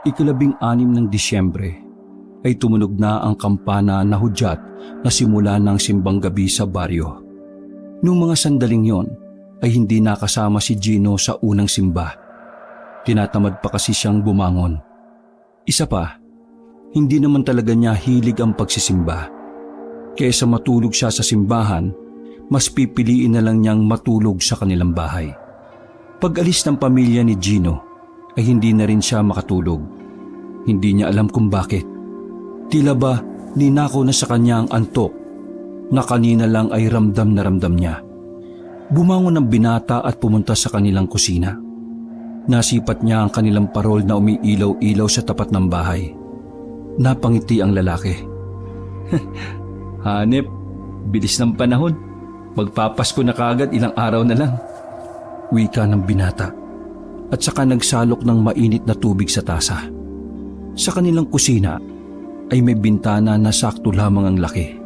Ikalabing-anim ng Disyembre ay tumunog na ang kampana na hudyat na simula ng simbang gabi sa baryo. Noong mga sandaling yon ay hindi nakasama si Gino sa unang simba. Tinatamad pa kasi siyang bumangon. Isa pa, hindi naman talaga niya hilig ang pagsisimba. Kaysa matulog siya sa simbahan, mas pipiliin na lang niyang matulog sa kanilang bahay. Pag-alis ng pamilya ni Gino ay hindi na rin siya makatulog. Hindi niya alam kung bakit. Tila ba ninako na sa kanya ang antok na kanina lang ay ramdam na ramdam niya. Bumangon ang binata at pumunta sa kanilang kusina. Nasipat niya ang kanilang parol na umiilaw-ilaw sa tapat ng bahay. Napangiti ang lalaki. Hanep, bilis ng panahon. Magpapasko na kagad, ilang araw na lang. Wika ng binata at saka nagsalok ng mainit na tubig sa tasa. Sa kanilang kusina ay may bintana na sakto lamang ang laki.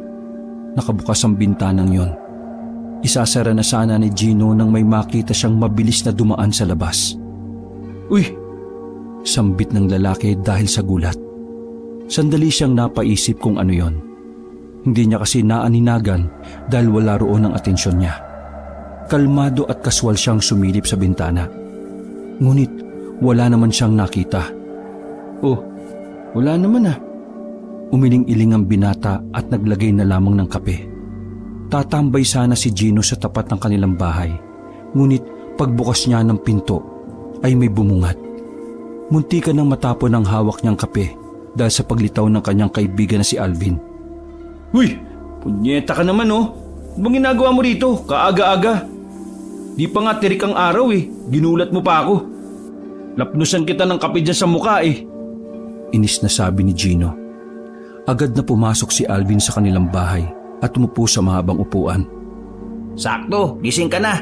Nakabukas ang bintanang yon. Isasara na sana ni Gino nang may makita siyang mabilis na dumaan sa labas. Uy! Sambit ng lalaki dahil sa gulat. Sandali siyang napaisip kung ano yon. Hindi niya kasi naaninagan dahil wala roon ang atensyon niya. Kalmado at kaswal siyang sumilip sa bintana. Ngunit wala naman siyang nakita. Oh, wala naman ah. Umiling-iling ang binata at naglagay na lamang ng kape. Tatambay sana si Gino sa tapat ng kanilang bahay. Ngunit pagbukas niya ng pinto ay may bumungat. Muntikan nang matapon ang hawak niyang kape dahil sa paglitaw ng kanyang kaibigan na si Alvin. Uy! Punyeta ka naman oh! Ano bang ginagawa mo rito? Kaaga-aga. Di pa nga tirik ang araw eh. Ginulat mo pa ako. Lapnusan kita ng kape dyan sa mukha eh. Inis na sabi ni Gino. Agad na pumasok si Alvin sa kanilang bahay at umupo sa mahabang upuan. Sakto, gising ka na.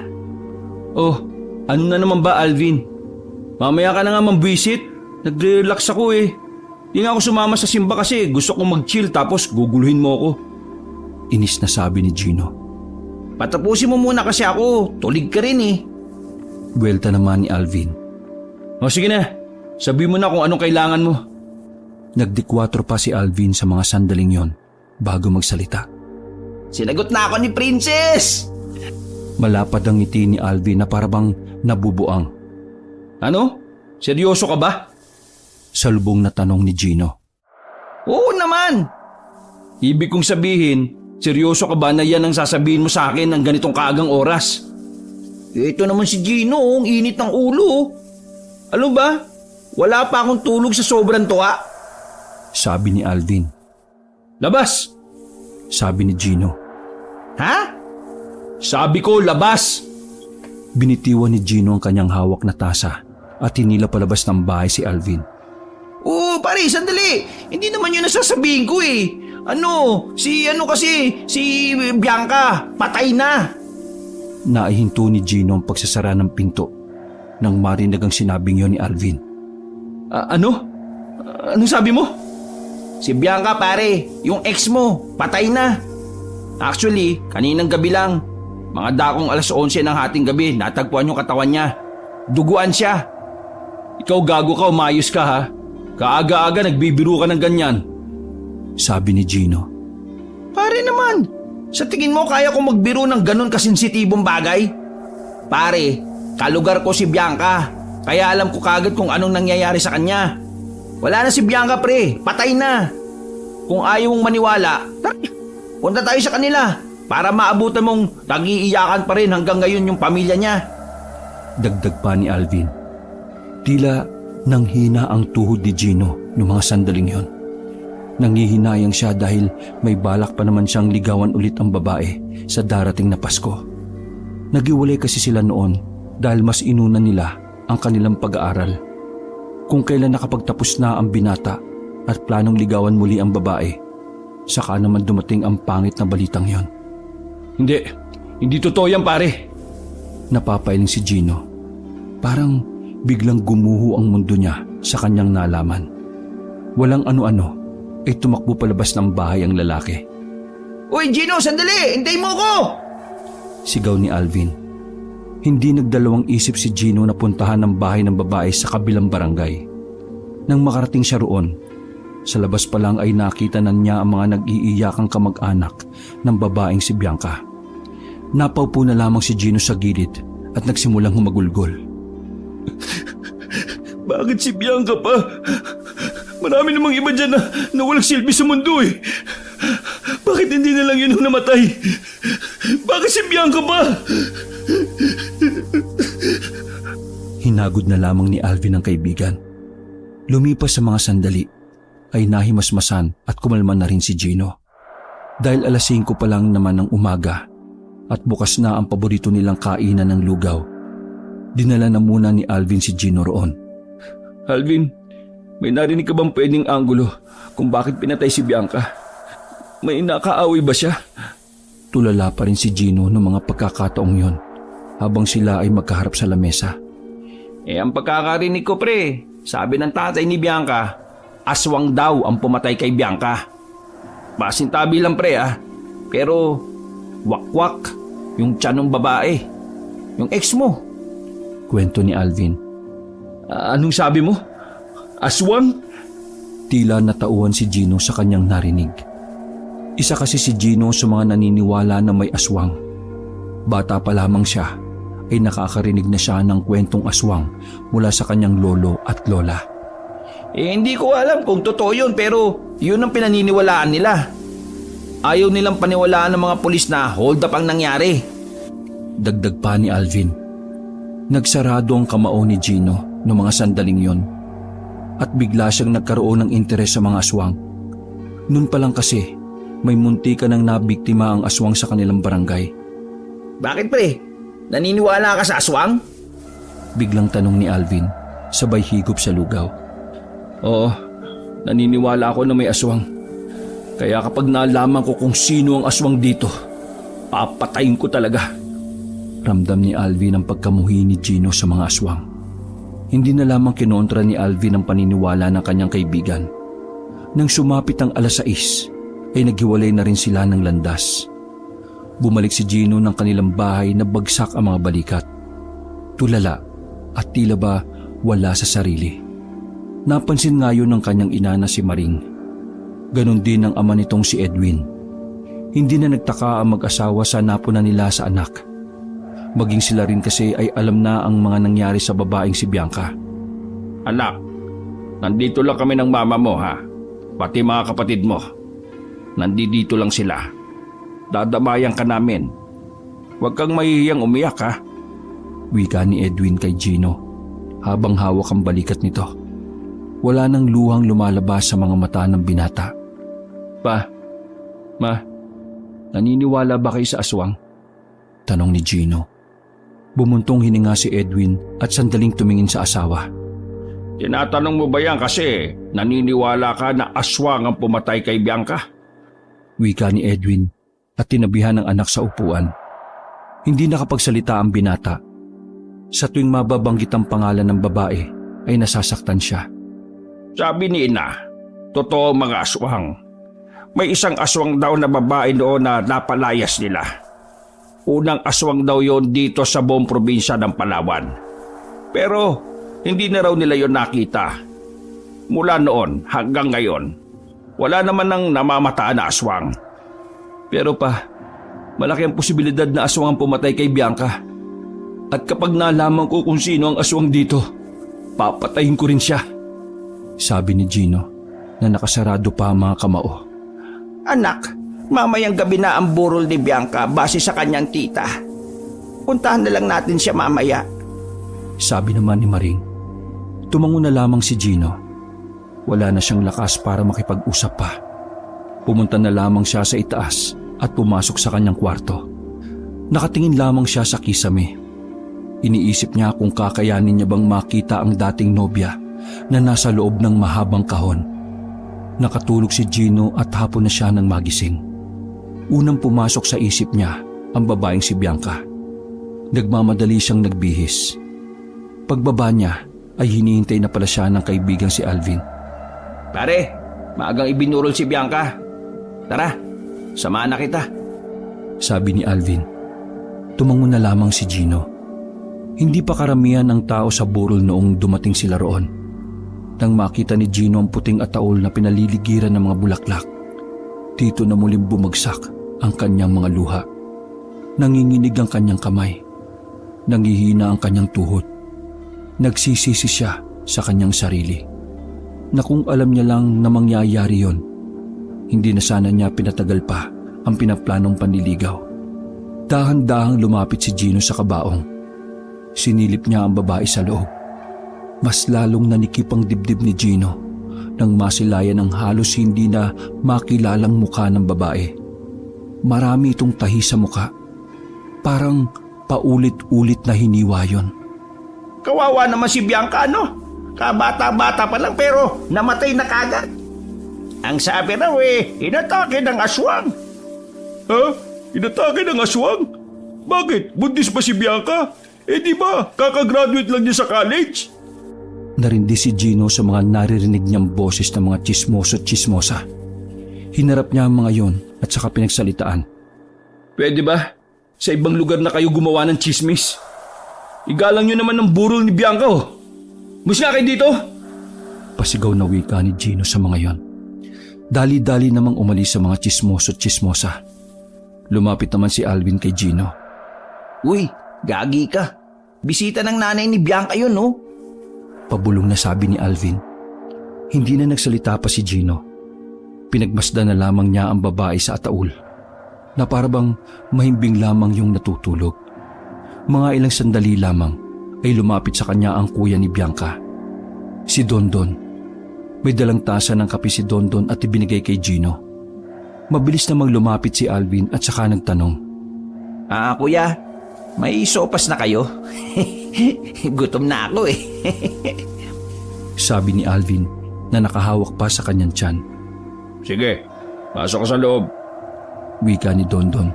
Oh, ano na naman ba Alvin? Mamaya ka na nga mambwisit. Nagre-relax ako eh. Di nga ako sumama sa simba kasi gusto kong mag-chill tapos guguluhin mo ako. Inis na sabi ni Gino. Patapusin mo muna kasi ako. Tulig ka rin eh. Buwelta naman ni Alvin. O sige na, sabihin mo na kung anong kailangan mo. Nagdikwatro pa si Alvin sa mga sandaling yon bago magsalita. Sinagot na ako ni Princess! Malapad ang ngiti ni Alvin na parabang nabubuang. Ano? Seryoso ka ba? Salubong na tanong ni Gino. Oo naman! Ibig kong sabihin, seryoso ka ba na yan ang sasabihin mo sa akin ng ganitong kaagang oras? Ito naman si Gino, ang init ng ulo. Ano ba? Wala pa akong tulog sa sobrang tuwa. Sabi ni Alvin. Labas! Sabi ni Gino. Ha? Sabi ko, labas! Binitiwan ni Gino ang kanyang hawak na tasa at hinila palabas ng bahay si Alvin. Oo, pare, sandali. Hindi naman yun nasasabihin ko eh. Si Bianca, patay na. Naihinto ni Gino ang pagsasara ng pinto nang marinig ang sinabing yun ni Alvin. Ano? Anong sabi mo? Si Bianca pare, yung ex mo, patay na. Actually, kaninang gabi lang, mga dakong 11:00 ng hating gabi, natagpuan yung katawan niya. Duguan siya. Ikaw gago ka, umayos ka ha. Kaaga-aga nagbibiro ka ng ganyan. Sabi ni Gino. Pare naman, sa tingin mo kaya kong magbiro ng ganun kasensitibong bagay? Pare, kalugar ko si Bianca, kaya alam ko kagad kung anong nangyayari sa kanya. Wala na si Bianca pre, patay na. Kung ayaw mong maniwala, punta tayo sa kanila para maabutan mong nag-iiyakan pa rin hanggang ngayon yung pamilya niya. Dagdag pa ni Alvin. Tila nanghina ang tuhod ni Gino noong mga sandaling yon. Nangihinayang siya dahil may balak pa naman siyang ligawan ulit ang babae sa darating na Pasko. Nagiwalay kasi sila noon dahil mas inuna nila ang kanilang pag-aaral. Kung kailan nakapagtapos na ang binata at planong ligawan muli ang babae, saka naman dumating ang pangit na balitang yon. Hindi totoo yan pare. Napapailing si Gino. Parang biglang gumuho ang mundo niya sa kanyang nalaman. Walang ano-ano ay tumakbo palabas ng bahay ang lalaki. Uy Gino, sandali! Hintay mo ko! Sigaw ni Alvin. Hindi nagdalawang isip si Gino na puntahan ang bahay ng babae sa kabilang barangay. Nang makarating siya roon, sa labas pa lang ay nakita na niya ang mga nag-iiyakang kamag-anak ng babaeng si Bianca. Napaupo na lamang si Gino sa gilid at nagsimulang humagulgol. Bakit si Bianca pa? Marami namang iba dyan na walang silbi sa mundo eh. Bakit hindi na lang yun ang namatay? Bakit si Bianca pa? Hinagod na lamang ni Alvin ang kaibigan. Lumipas sa mga sandali ay nahimasmasan at kumalma na rin si Gino. Dahil alas 5 pa lang naman ng umaga at bukas na ang paborito nilang kainan ng lugaw, dinala na muna ni Alvin si Gino roon. Alvin, may narinig ka bang pwedeng anggulo kung bakit pinatay si Bianca? May nakaaway ba siya? Tulala pa rin si Gino noong mga pagkakataong yon habang sila ay magkaharap sa lamesa. Ang pagkakarinig ko pre, sabi ng tatay ni Bianca, aswang daw ang pumatay kay Bianca. Pasintabi lang pre pero wakwak yung tiyan ng babae, yung ex mo. Kwento ni Alvin. Anong sabi mo? Aswang? Tila natauhan si Gino sa kanyang narinig. Isa kasi si Gino sa mga naniniwala na may aswang. Bata pa lamang siya ay nakakarinig na siya ng kwentong aswang mula sa kanyang lolo at lola. Hindi ko alam kung totoo yun pero yun ang pinaniniwalaan nila. Ayaw nilang paniwalaan ng mga pulis na hold up ang nangyari. Dagdag pa ni Alvin. Nagsarado ang kamao ni Gino noong mga sandaling yon at bigla siyang nagkaroon ng interes sa mga aswang. Noon pa lang kasi may munti ka nang nabiktima ang aswang sa kanilang barangay. Bakit pre? Naniniwala ka sa aswang? Biglang tanong ni Alvin, sabay higop sa lugaw. Oo, naniniwala ako na may aswang. Kaya kapag nalaman ko kung sino ang aswang dito, papatayin ko talaga. Ramdam ni Alvin ang pagkamuhi ni Gino sa mga aswang. Hindi na lamang kinontra ni Alvin ang paniniwala ng kanyang kaibigan. Nang sumapit ang alas 6, ay naghiwalay na rin sila ng landas. Bumalik si Gino ng kanilang bahay na bagsak ang mga balikat. Tulala at tila ba wala sa sarili. Napansin nga yun ng kanyang ina na si Maring. Ganon din ang ama nitong si Edwin. Hindi na nagtaka ang mag-asawa sa napunan nila sa anak. Maging sila rin kasi ay alam na ang mga nangyari sa babaeng si Bianca. Anak, nandito lang kami ng mama mo ha. Pati mga kapatid mo. Nandito lang sila. Dadamayan ka namin. Huwag kang mahihiyang umiyak ha. Wika ni Edwin kay Gino habang hawak ang balikat nito. Wala nang luhang lumalabas sa mga mata ng binata. Ma, naniniwala ba kayo sa aswang? Tanong ni Gino. Bumuntong hininga si Edwin at sandaling tumingin sa asawa. Tinatanong mo ba yan kasi naniniwala ka na aswang ang pumatay kay Bianca? Wika ni Edwin at tinabihan ng anak sa upuan. Hindi nakapagsalita ang binata. Sa tuwing mababanggit ang pangalan ng babae ay nasasaktan siya. Sabi ni ina, totoo mga aswang. May isang aswang daw na babae noon na napalayas nila. Unang aswang daw yon dito sa buong probinsya ng Palawan. Pero hindi na raw nila yon nakita. Mula noon hanggang ngayon, wala naman nang namamataan na aswang. Pero malaki ang posibilidad na aswang ang pumatay kay Bianca. At kapag nalaman ko kung sino ang aswang dito, papatayin ko rin siya. Sabi ni Gino na nakasarado pa ang mga kamao. Anak, mamayang gabi na ang burol ni Bianca base sa kanyang tita. Puntahan na lang natin siya mamaya. Sabi naman ni Maring. Tumango na lamang si Gino. Wala na siyang lakas para makipag-usap pa. Pumunta na lamang siya sa itaas at pumasok sa kanyang kwarto. Nakatingin lamang siya sa kisame. Iniisip niya kung kakayanin niya bang makita ang dating nobya na nasa loob ng mahabang kahon. Nakatulog si Gino at hapon na siya nang magising. Unang pumasok sa isip niya ang babaeng si Bianca. Nagmamadali siyang nagbihis. Pagbaba niya ay hinihintay na pala siya ng kaibigang si Alvin. Pare, maagang ibinurol si Bianca. Tara, samahan na kita. Sabi ni Alvin. Tumango na lamang si Gino. Hindi pa karamihan ang tao sa burol noong dumating sila roon. Nang makita ni Gino ang puting ataol na pinaliligiran ng mga bulaklak, dito na muling bumagsak ang kanyang mga luha. Nanginginig ang kanyang kamay. Nangihina ang kanyang tuhod. Nagsisisi siya sa kanyang sarili. Na kung alam niya lang na mangyayari yon, hindi na sana niya pinatagal pa ang pinaplanong panliligaw. Dahan-dahang lumapit si Gino sa kabaong. Sinilip niya ang babae sa loob. Mas lalong nanikip ang dibdib ni Gino nang masilayan ang halos hindi na makilalang mukha ng babae. Marami itong tahi sa mukha. Parang paulit-ulit na hiniwa yon. Kawawa naman si Bianca, no? Kabata-bata pa lang pero namatay na kagad. Ang sabi raw inatake ng aswang. Ha? Inatake ng aswang? Bakit? Buntis ba si Bianca? Di ba? Kakagraduate lang niya sa college? Narindi si Gino sa mga naririnig niyang boses ng mga chismoso at chismosa. Hinarap niya ang mga yon at saka pinagsalitaan. Pwede ba? Sa ibang lugar na kayo gumawa ng chismis? Igalang niyo naman ang burol ni Bianca, oh. Bus nga kayo dito! Pasigaw na wika ni Gino sa mga yon. Dali-dali namang umalis sa mga chismoso at chismosa. Lumapit naman si Alvin kay Gino. Uy, gagi ka. Bisita ng nanay ni Bianca yun, no? Pabulong na sabi ni Alvin. Hindi na nagsalita pa si Gino. Pinagmasdan na lamang niya ang babae sa ataul na parabang mahimbing lamang yung natutulog. Mga ilang sandali lamang ay lumapit sa kanya ang kuya ni Bianca, si Dondon. May dalang tasa ng kape si Dondon at ibinigay kay Gino. Mabilis namang lumapit si Alvin at saka nagtanong. Kuya, may sopas na kayo? Gutom na ako Sabi ni Alvin na nakahawak pa sa kanyang tiyan. Sige, pasok ka sa loob. Wika ni Dondon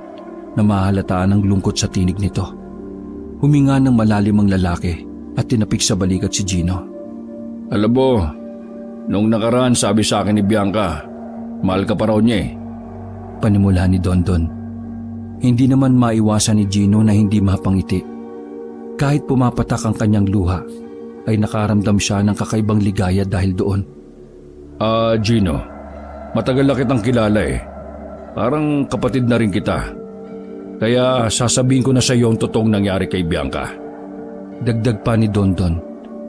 na mahalataan ang lungkot sa tinig nito. Huminga ng malalim ang lalaki at tinapik sa balikat si Gino. Alam mo, nung nakaraan sabi sa akin ni Bianca, mahal ka pa raw niya eh. Panimula ni Dondon. Hindi naman maiwasan ni Gino na hindi mapangiti. Kahit pumapatak ang kanyang luha, ay nakaramdam siya ng kakaibang ligaya dahil doon. Gino, matagal na kitang kilala eh. Parang kapatid na rin kita. Kaya sasabihin ko na sa iyo ang totoong nangyari kay Bianca. Dagdag pa ni Dondon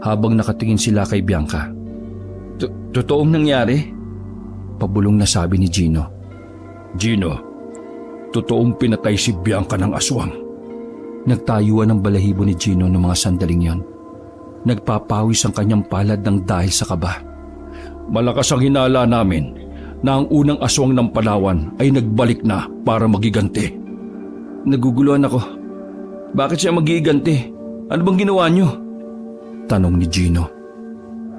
habang nakatingin sila kay Bianca. Totoong nangyari? Pabulong na sabi ni Gino. Gino, totoong pinatay si Bianca ng aswang. Nagtayuan ang balahibo ni Gino noong mga sandaling yon. Nagpapawis ang kanyang palad ng dahil sa kaba. Malakas ang hinala namin na ang unang aswang ng Palawan ay nagbalik na para magiganti. Naguguluhan ako. Bakit siya magiganti? Ano bang ginawa niyo? Tanong ni Gino.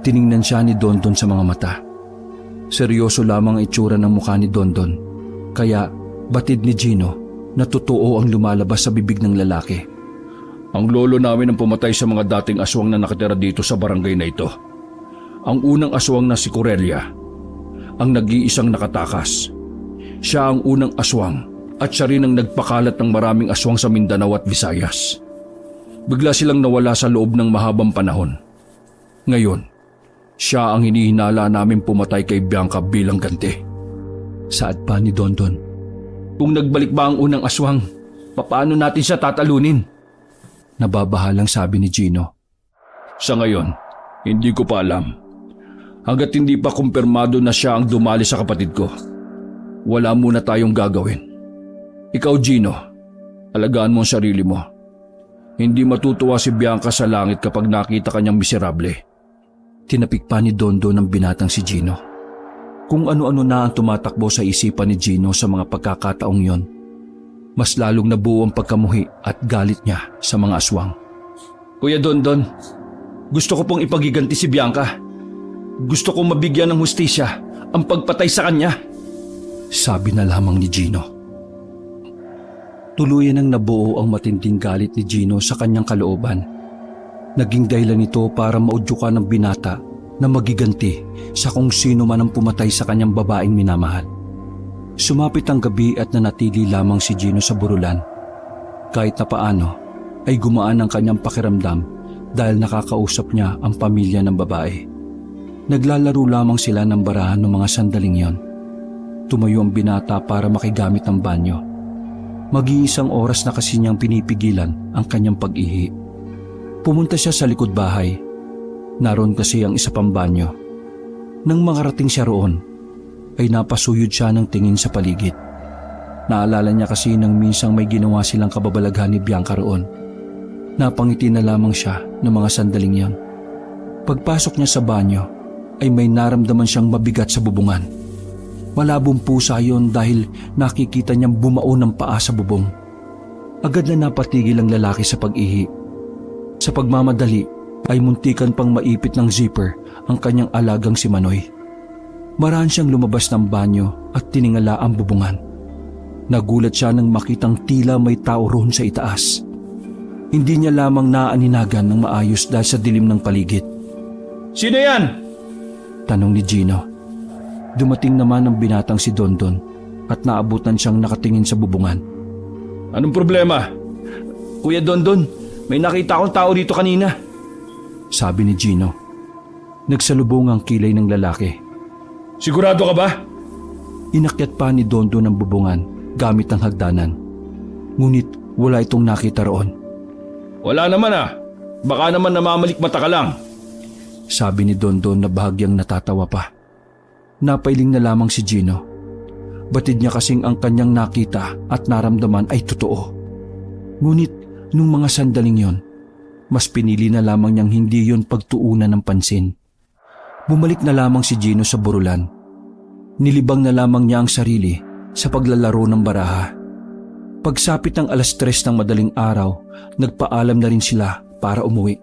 Tiningnan siya ni Dondon sa mga mata. Seryoso lamang ang itsura ng mukha ni Dondon. Kaya batid ni Gino na totoo ang lumalabas sa bibig ng lalaki. Ang lolo namin ang pumatay sa mga dating aswang na nakatira dito sa barangay na ito. Ang unang aswang na si Corelia, ang nag-iisang nakatakas. Siya ang unang aswang at siya rin ang nagpakalat ng maraming aswang sa Mindanao at Visayas. Bigla silang nawala sa loob ng mahabang panahon. Ngayon, siya ang hinihinala namin pumatay kay Bianca bilang ganti. Saad pa ni Dondon. Kung nagbalik ba ang unang aswang, paano natin siya tatalunin? Nababahalang sabi ni Gino. Sa ngayon, hindi ko pa alam. Hanggat hindi pa kumpirmado na siya ang dumali sa kapatid ko, wala muna tayong gagawin. Ikaw, Gino, alagaan mo ang sarili mo. Hindi matutuwa si Bianca sa langit kapag nakita kanyang miserable. Tinapik pa ni Dondon ng binatang si Gino. Kung ano-ano na ang tumatakbo sa isipan ni Gino sa mga pagkakataong yon, mas lalong nabuo ang pagkamuhi at galit niya sa mga aswang. Kuya Dondon, gusto ko pong ipagiganti si Bianca. Gusto kong mabigyan ng hustisya ang pagpatay sa kanya. Sabi na lamang ni Gino. Tuluyan ang nabuo ang matinding galit ni Gino sa kanyang kalooban. Naging dahilan nito para maudyukan ng binata na magiganti sa kung sino man ang pumatay sa kanyang babaeng minamahal. Sumapit ang gabi at nanatili lamang si Gino sa burulan. Kahit na paano ay gumaan ang kanyang pakiramdam dahil nakakausap niya ang pamilya ng babae. Naglalaro lamang sila ng barahan ng mga sandaling yon. Tumayo ang binata para makigamit ng banyo. Mag-iisang oras na kasi niyang pinipigilan ang kanyang pag-ihi. Pumunta siya sa likod bahay. Naroon kasi ang isa pang banyo. Nang makarating siya roon, ay napasuyod siya ng tingin sa paligid. Naalala niya kasi nang minsang may ginawa silang kababalaghan ni Bianca roon. Napangiti na lamang siya ng mga sandaling yon. Pagpasok niya sa banyo, ay may naramdaman siyang mabigat sa bubungan. Malabong pusa yon dahil nakikita niyang bumao ng paa sa bubong. Agad na napatigil ang lalaki sa pag-ihi. Sa pagmamadali ay muntikan pang maipit ng zipper ang kanyang alagang si Manoy. Maraan siyang lumabas ng banyo at tiningala ang bubungan. Nagulat siya nang makitang tila may tao roon sa itaas. Hindi niya lamang naaninagan ng maayos dahil sa dilim ng paligid. Sino yan? Tanong ni Gino. Dumating naman ang binatang si Dondon at naabutan siyang nakatingin sa bubungan. Anong problema? Kuya Dondon, may nakita akong tao dito kanina. Sabi ni Gino. Nagsalubong ang kilay ng lalaki. Sigurado ka ba? Inakyat pa ni Dondon ang bubungan gamit ang hagdanan. Ngunit wala itong nakita roon. Wala naman ah. Baka naman namamalikmata ka lang. Sabi ni Dondon na bahagyang natatawa pa. Napailing na lamang si Gino. Batid niya kasing ang kanyang nakita at naramdaman ay totoo. Ngunit nung mga sandaling yon, mas pinili na lamang niyang hindi yon pagtuunan ng pansin. Bumalik na lamang si Gino sa burulan. Nilibang na lamang niya ang sarili sa paglalaro ng baraha. Pagsapit ng 3:00 ng madaling araw, nagpaalam na rin sila para umuwi.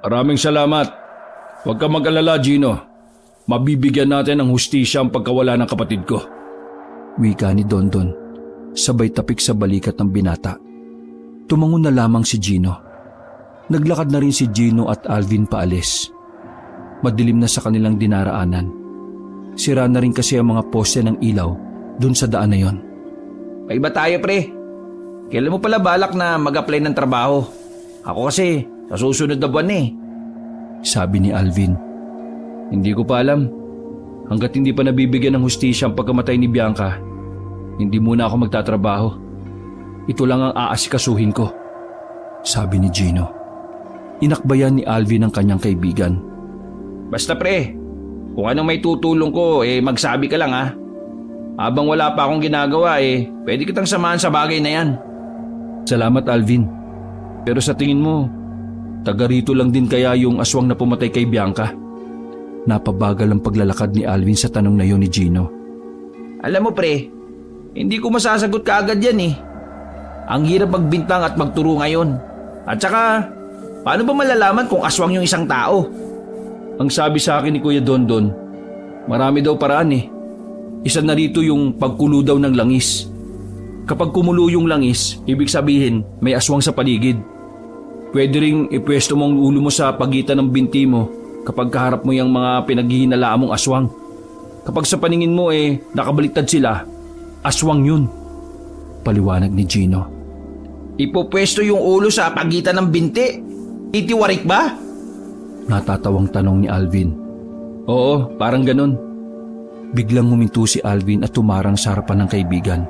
Maraming salamat. Huwag ka mag-alala, Gino. Mabibigyan natin ng hustisya ang pagkawala ng kapatid ko. Wika ni Dondon, sabay tapik sa balikat ng binata. Tumangon na lamang si Gino. Naglakad na rin si Gino at Alvin paalis. Madilim na sa kanilang dinaraanan. Sira na rin kasi ang mga poste ng ilaw dun sa daan na yon. May iba tayo, pre. Kailan mo pala balak na mag-apply ng trabaho? Ako kasi, sa susunod na buwan eh. Sabi ni Alvin. Hindi ko pa alam. Hanggat hindi pa nabibigyan ng hustisya ang pagkamatay ni Bianca, hindi muna ako magtatrabaho. Ito lang ang aasikasuhin ko. Sabi ni Gino. Inakbayan ni Alvin ang kanyang kaibigan. Basta pre, kung anong may tutulong ko magsabi ka lang ha. Habang wala pa akong ginagawa pwede kitang samahan sa bagay na yan. Salamat Alvin. Pero sa tingin mo, taga rito lang din kaya yung aswang na pumatay kay Bianca? Napabagal ang paglalakad ni Alvin sa tanong na yon ni Gino. Alam mo pre, hindi ko masasagot kaagad yan eh. Ang hirap magbintang at magturo ngayon. At saka, paano ba malalaman kung aswang yung isang tao? Ang sabi sa akin ni Kuya Dondon, marami daw paraan eh. Isa na rito yung pagkulo daw ng langis. Kapag kumulo yung langis, ibig sabihin may aswang sa paligid. Pwede ring ipwesto mo ang ulo mo sa pagitan ng binti mo kapag kaharap mo yung mga pinaghihinalaan mong aswang. Kapag sa paningin mo nakabaliktad sila, aswang yun. Paliwanag ni Gino. Ipopwesto yung ulo sa pagitan ng binti? Titiwarik ba? Natatawang tanong ni Alvin. Oo, parang ganun. Biglang huminto si Alvin at tumarang sa harapan ng kaibigan.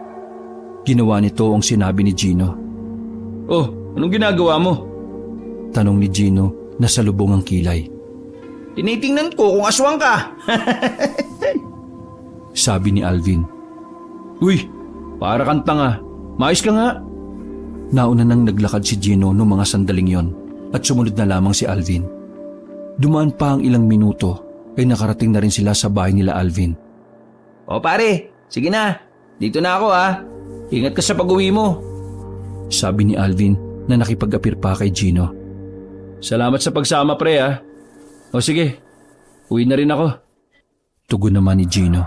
Ginawa nito ang sinabi ni Gino. Oh, anong ginagawa mo? Tanong ni Gino na salubong ang kilay. Tinitingnan ko kung aswang ka. Sabi ni Alvin. Uy, para kang tanga. Mais ka nga. Nauna nang naglakad si Gino noong mga sandaling yon at sumunod na lamang si Alvin. Dumaan pa ang ilang minuto ay nakarating na rin sila sa bahay nila Alvin. O pare, sige na. Dito na ako ha. Ingat ka sa pag-uwi mo. Sabi ni Alvin na nakipag-apir pa kay Gino. Salamat sa pagsama pre ha. O sige, uwi na rin ako. Tugon naman ni Gino.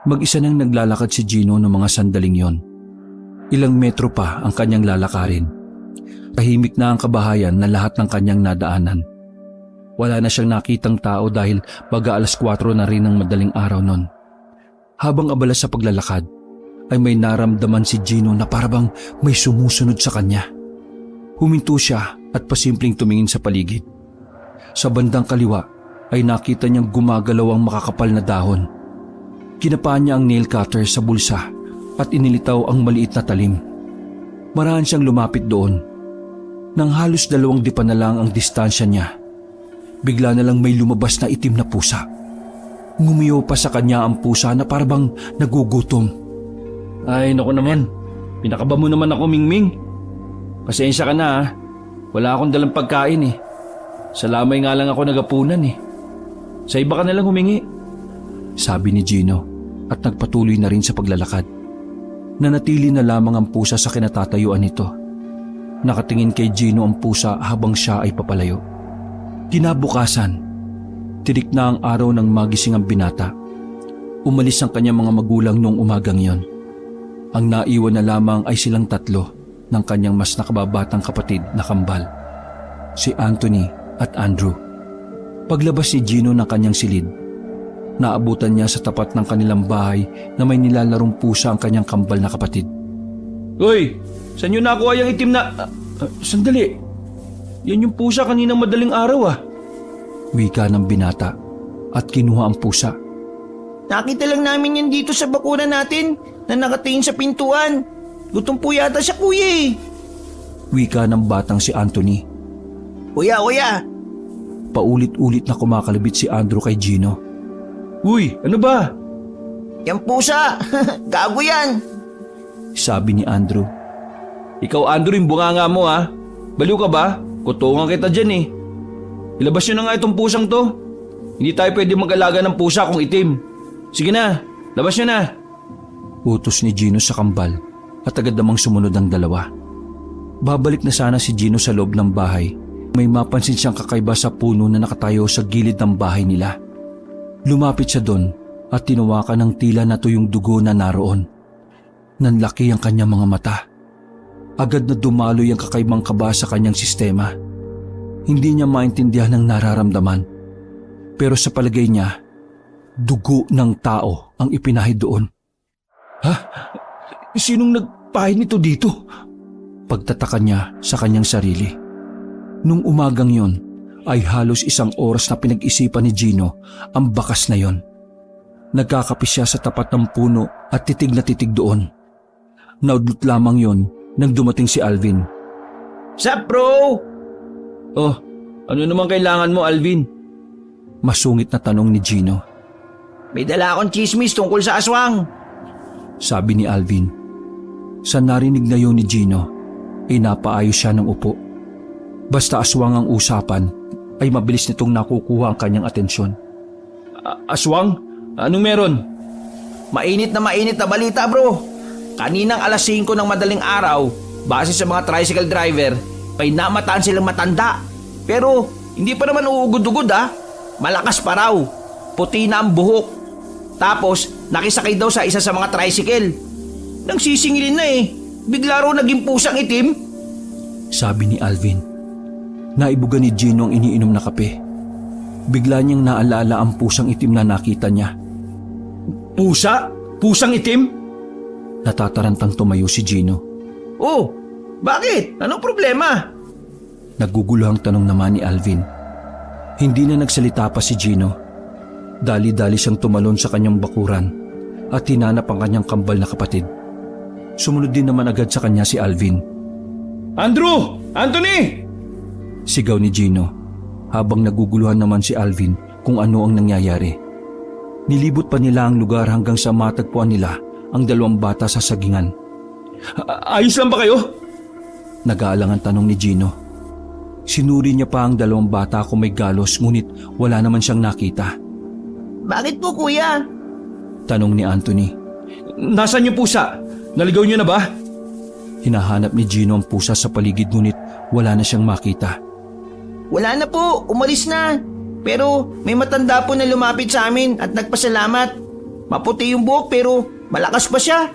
Mag-isa nang naglalakad si Gino noong mga sandaling yon. Ilang metro pa ang kanyang lalakarin. Tahimik na ang kabahayan na lahat ng kanyang nadaanan. Wala na siyang nakitang tao dahil baga 4:00 na rin ng madaling araw nun. Habang abala sa paglalakad, ay may naramdaman si Gino na parabang may sumusunod sa kanya. Huminto siya at pasimpleng tumingin sa paligid. Sa bandang kaliwa ay nakita niyang gumagalaw ang makakapal na dahon. Kinapaan niya ang nail cutter sa bulsa at inilitaw ang maliit na talim. Marahan siyang lumapit doon. Nang halos 2 dipa na lang ang distansya niya, bigla na lang may lumabas na itim na pusa. Ngumiyo pa sa kanya ang pusa na parabang nagugutom. Ay, naku naman. Pinakaba mo naman ako, Mingming. Pasensya ka na ha. Wala akong dalang pagkain eh. Sa lamay nga lang ako nagapunan eh. Sa iba ka nalang humingi. Sabi ni Gino at nagpatuloy na rin sa paglalakad. Nanatili na lamang ang pusa sa kinatatayuan nito. Nakatingin kay Gino ang pusa habang siya ay papalayo. Kinabukasan, tirik na ang araw ng magising ang binata. Umalis ang kanyang mga magulang noong umagang iyon. Ang naiwan na lamang ay silang 3 ng kanyang mas nakababatang kapatid na kambal, si Anthony at Andrew. Paglabas ni Gino ng kanyang silid, naabutan niya sa tapat ng kanilang bahay na may nilalarong pusa ang kanyang kambal na kapatid. Hoy, saan nyo nakuha yung itim na... sandali. Yan yung pusa kaninang madaling araw ah. Wika ng binata at kinuha ang pusa. Nakita lang namin yan dito sa bakuran natin na nakatingin sa pintuan. Gutom po yata siya, kuya eh. Wika ng batang si Anthony. Kuya! Paulit-ulit na kumakalabit si Andrew kay Gino. Uy, ano ba? Yan pusa! Gago yan! Sabi ni Andrew. Ikaw, Andrew, yung bunganga mo ha. Baliw ka ba? Kutungan kita dyan eh. Ilabas nyo na nga itong pusang to. Hindi tayo pwede mag-alaga ng pusa kung itim. Sige na, labas nyo na. Utos ni Gino sa kambal at agad namang sumunod ang dalawa. Babalik na sana si Gino sa loob ng bahay. May mapansin siyang kakaiba sa puno na nakatayo sa gilid ng bahay nila. Lumapit siya doon at tinawakan ng tila na tuyong dugo na naroon. Nanlaki ang kanyang mga mata. Agad na dumaloy ang kakaibang kaba sa kanyang sistema. Hindi niya maintindihan ang nararamdaman. Pero sa palagay niya, dugo ng tao ang ipinahid doon. Ha? Sinong nagpahid nito dito? Pagtataka niya sa kanyang sarili. Nung umagang yon, ay halos 1 oras na pinag-isipan ni Gino ang bakas na yon. Nagkakape siya sa tapat ng puno at titig na titig doon. Naudlot lamang yon nang dumating si Alvin. Sup, bro? Oh, ano naman kailangan mo, Alvin? Masungit na tanong ni Gino. May dala akong chismis tungkol sa aswang. Sabi ni Alvin. Sa narinig na yun ni Gino, inapaayos siya ng upo. Basta aswang ang usapan, ay mabilis nitong nakukuha ang kanyang atensyon. Aswang? Anong meron? Mainit na balita, bro. Kaninang alas 5 ng madaling araw, base sa mga tricycle driver, may namataan silang matanda. Pero hindi pa naman uugod-ugod ha. Malakas pa raw. Puti na ang buhok. Tapos nakisakay daw sa isa sa mga tricycle. Nang sisingilin na eh, bigla raw naging pusang itim. Sabi ni Alvin. Naibuga ni Gino ang iniinom na kape. Bigla niyang naalala ang pusang itim na nakita niya. Pusa? Pusang itim? Natatarantang tumayo si Gino. Oh, bakit? Anong problema? Naguguluhang tanong naman ni Alvin. Hindi na nagsalita pa si Gino. Dali-dali siyang tumalon sa kanyang bakuran at hinanap ang kanyang kambal na kapatid. Sumunod din naman agad sa kanya si Alvin. Andrew! Anthony! Sigaw ni Gino habang naguguluhan naman si Alvin kung ano ang nangyayari. Nilibot pa nila ang lugar hanggang sa matagpuan nila ang 2 bata sa sagingan. Ayos lang ba kayo? Nag-aalangan tanong ni Gino. Sinuri niya pa ang 2 bata kung may galos ngunit wala naman siyang nakita. Bakit po, kuya? Tanong ni Anthony. Nasaan yung pusa? Naligaw niyo na ba? Hinahanap ni Gino ang pusa sa paligid ngunit wala na siyang makita. Wala na po, umalis na. Pero may matanda po na lumapit sa amin at nagpasalamat. Maputi yung buhok pero malakas pa siya.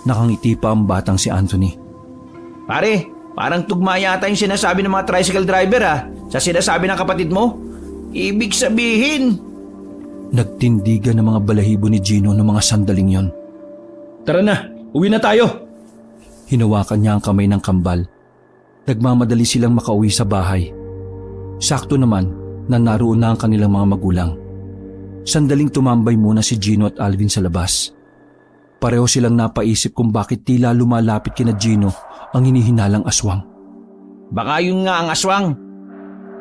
Nakangiti pa ang batang si Anthony. Pare, parang tugma yata yung sinasabi ng mga tricycle driver sa sinasabi ng kapatid mo. Ibig sabihin, Nagtindigan ng mga balahibo ni Gino ng mga sandaling yon. Tara na, uwi na tayo. Hinawakan niya ang kamay ng kambal. Nagmamadali silang makauwi sa bahay. Sakto naman na naroon na ang kanilang mga magulang. Sandaling tumambay muna si Gino at Alvin sa labas. Pareho silang napaisip kung bakit tila lumalapit kina Gino ang hinihinalang aswang. Baka yun nga ang aswang.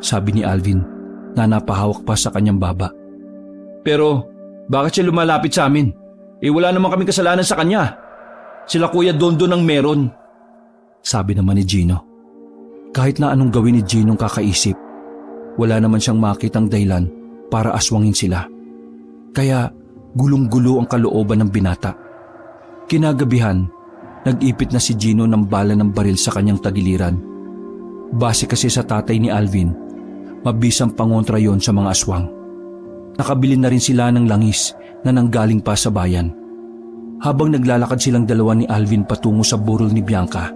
Sabi ni Alvin na napahawak pa sa kanyang baba. Pero bakit siya lumalapit sa amin? Wala naman kaming kasalanan sa kanya. Sila Kuya Dondon ang meron. Sabi naman ni Gino. Kahit na anong gawin ni Gino kakaisip, wala naman siyang makitang dahilan para aswangin sila. Kaya gulong-gulo ang kalooban ng binata. Kinagabihan, nag-ipit na si Gino ng bala ng baril sa kanyang tagiliran. Base kasi sa tatay ni Alvin, mabisang pangontra yon sa mga aswang. Nakabili na rin sila ng langis na nanggaling pa sa bayan. Habang naglalakad silang dalawa ni Alvin patungo sa burol ni Bianca,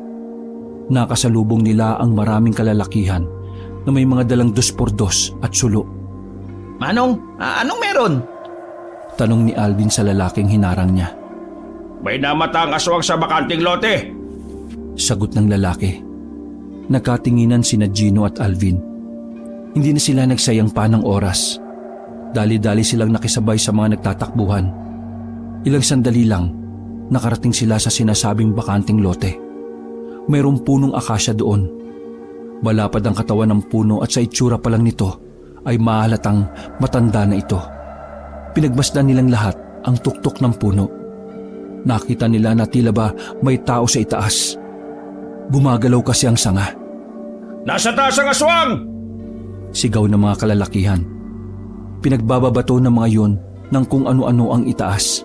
nakasalubong nila ang maraming kalalakihan na may mga dalang 2x2 at sulo. Manong, anong meron? Tanong ni Alvin sa lalaking hinarang niya. May namatang aswang sa bakanting lote. Sagot ng lalaki. Nakatinginan sina Gino at Alvin. Hindi na sila nagsayang pa ng oras. Dali-dali silang nakisabay sa mga nagtatakbuhan. Ilang sandali lang, nakarating sila sa sinasabing bakanting lote. Mayroong punong akasya doon. Malapad ang katawan ng puno at sa itsura pa lang nito ay mahalatang matanda na ito. Pinagmasdan nilang lahat ang tuktok ng puno. Nakita nila na tila ba may tao sa itaas. Bumagalaw kasi ang sanga. Nasa taas ang aswang! Sigaw ng mga kalalakihan. Pinagbababato ng mga yun ng kung ano-ano ang itaas.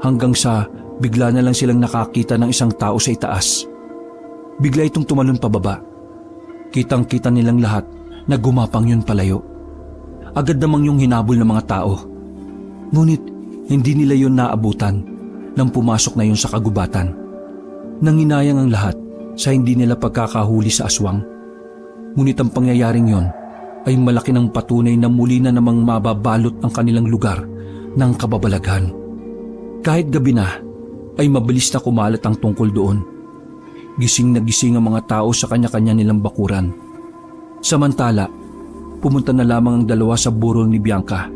Hanggang sa bigla na lang silang nakakita ng isang tao sa itaas. Bigla itong tumalon pababa. Kitang-kita nilang lahat na gumapang yun palayo. Agad namang yung hinabol ng mga tao. Ngunit hindi nila yun naabutan nang pumasok na yun sa kagubatan. Nanginayang ang lahat sa hindi nila pagkakahuli sa aswang. Ngunit ang pangyayaring yon ay malaki ng patunay na muli na namang mababalot ang kanilang lugar ng kababalaghan. Kahit gabi na, ay mabilis na kumalat ang tungkol doon. Gising na gising ang mga tao sa kanya-kanya nilang bakuran. Samantala, pumunta na lamang ang dalawa sa burol ni Bianca.